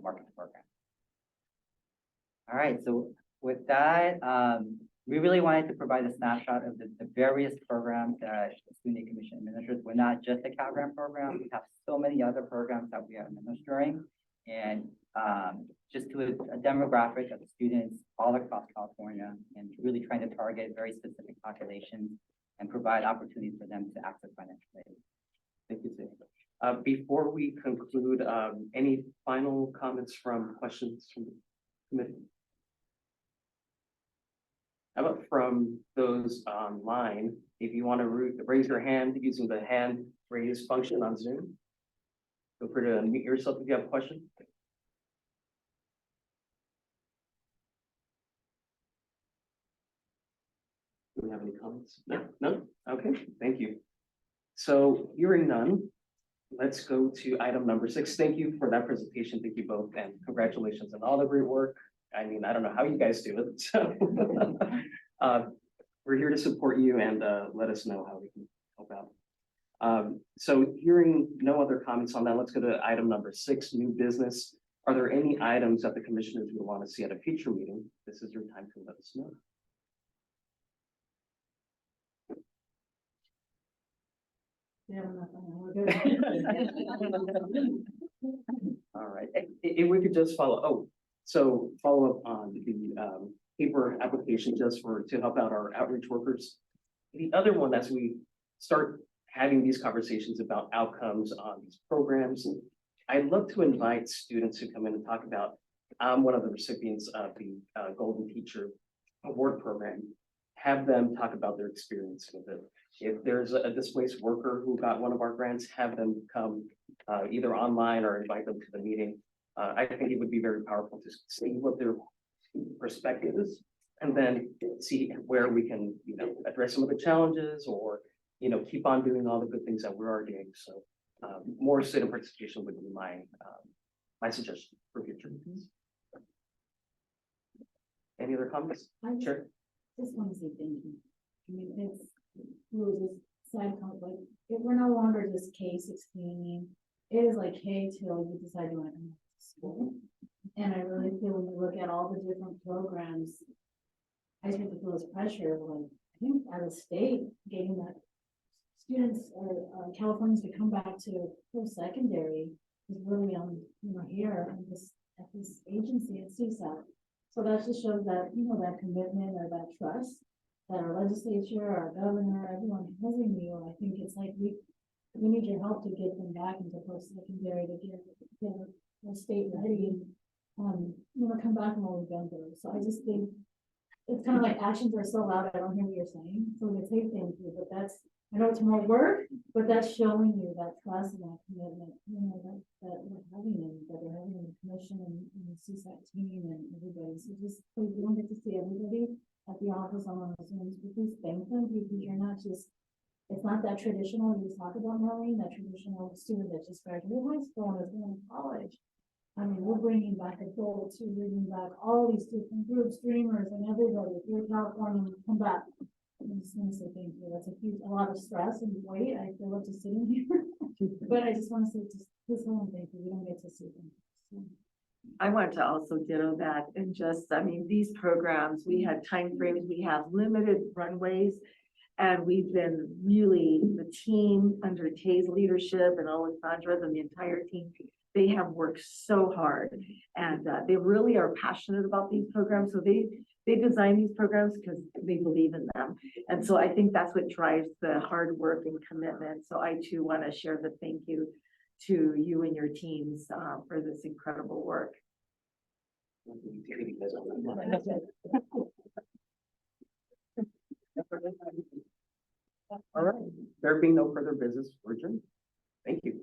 market the program. All right, so with that, we really wanted to provide a snapshot of the various programs that the Student Aid Commission administers. We're not just a Cal Grant program, we have so many other programs that we are administering. And just to a demographic of students all across California, and really trying to target very specific populations and provide opportunities for them to access financial aid. Thank you, Csac. Before we conclude, any final comments questions from the committee? How about from those online? If you want to raise your hand using the hand raise function on Zoom, feel free to unmute yourself if you have a question. Do we have any comments? No, no? Okay, thank you. So hearing none, let's go to item number 6. Thank you for that presentation. Thank you both, and congratulations on all the great work. I mean, I don't know how you guys do it, so we're here to support you, and let us know how we can help out. So hearing no other comments on that, let's go to item number 6, new business. Are there any items that the commissioners would want to see at a future meeting? This is your time to let us know. All right, if we could just follow up on the paper application just to help out our outreach workers. The other one, as we start having these conversations about outcomes on these programs, I'd love to invite students to come in and talk about, I'm one of the recipients of the Golden Teacher Award Program, have them talk about their experience with it. If there's a displaced worker who got one of our grants, have them come either online or invite them to the meeting. I think it would be very powerful to see what their perspective is, and then see where we can, address some of the challenges, or, keep on doing all the good things that we are doing. So more student participation would be my suggestion for future meetings. Any other comments? Sure. Just want to say thank you. I mean, it's really just sad conflict. We're no longer just K-16. It is like K till you decide you want to come to school. And I really feel when you look at all the different programs, I start to feel this pressure of like, I think as a state, getting that students or Californians to come back to post-secondary is really here at this agency at Csac. So that just shows that, that commitment or that trust that our legislature, our governor, everyone has in you. I think it's like we need your help to get them back into post-secondary, to get the state ready and, come back from what we've been through. So I just think it's kind of like actions are so loud, I don't hear what you're saying. So we say thank you, but I know it's more work, but that's showing you that trust and that commitment, that we're having, and that they're having the commission and the Csac team and everybody. So just, please, we don't get to see everybody at the office on one of those Zooms, but please thank them, because you're not just, it's not that traditional, you talk about Marlene, that traditional student that just graduated high school and is going to college. I mean, we're bringing back adults, we're bringing back all these different groups, dreamers, and everybody. If you're California, come back. I just want to say thank you. That's a lot of stress and weight. I feel like just sitting here, but I just want to say just thank you. We don't get to see them. So. I want to also ditto that, and these programs, we had time frames, we have limited runways, and we've been really, the team under Tay's leadership and Alessandra's and the entire team, they have worked so hard, and they really are passionate about these programs. So they design these programs because they believe in them. And so I think that's what drives the hard work and commitment. So I too want to share the thank you to you and your teams for this incredible work. All right, there being no further business, we're adjourned. Thank you.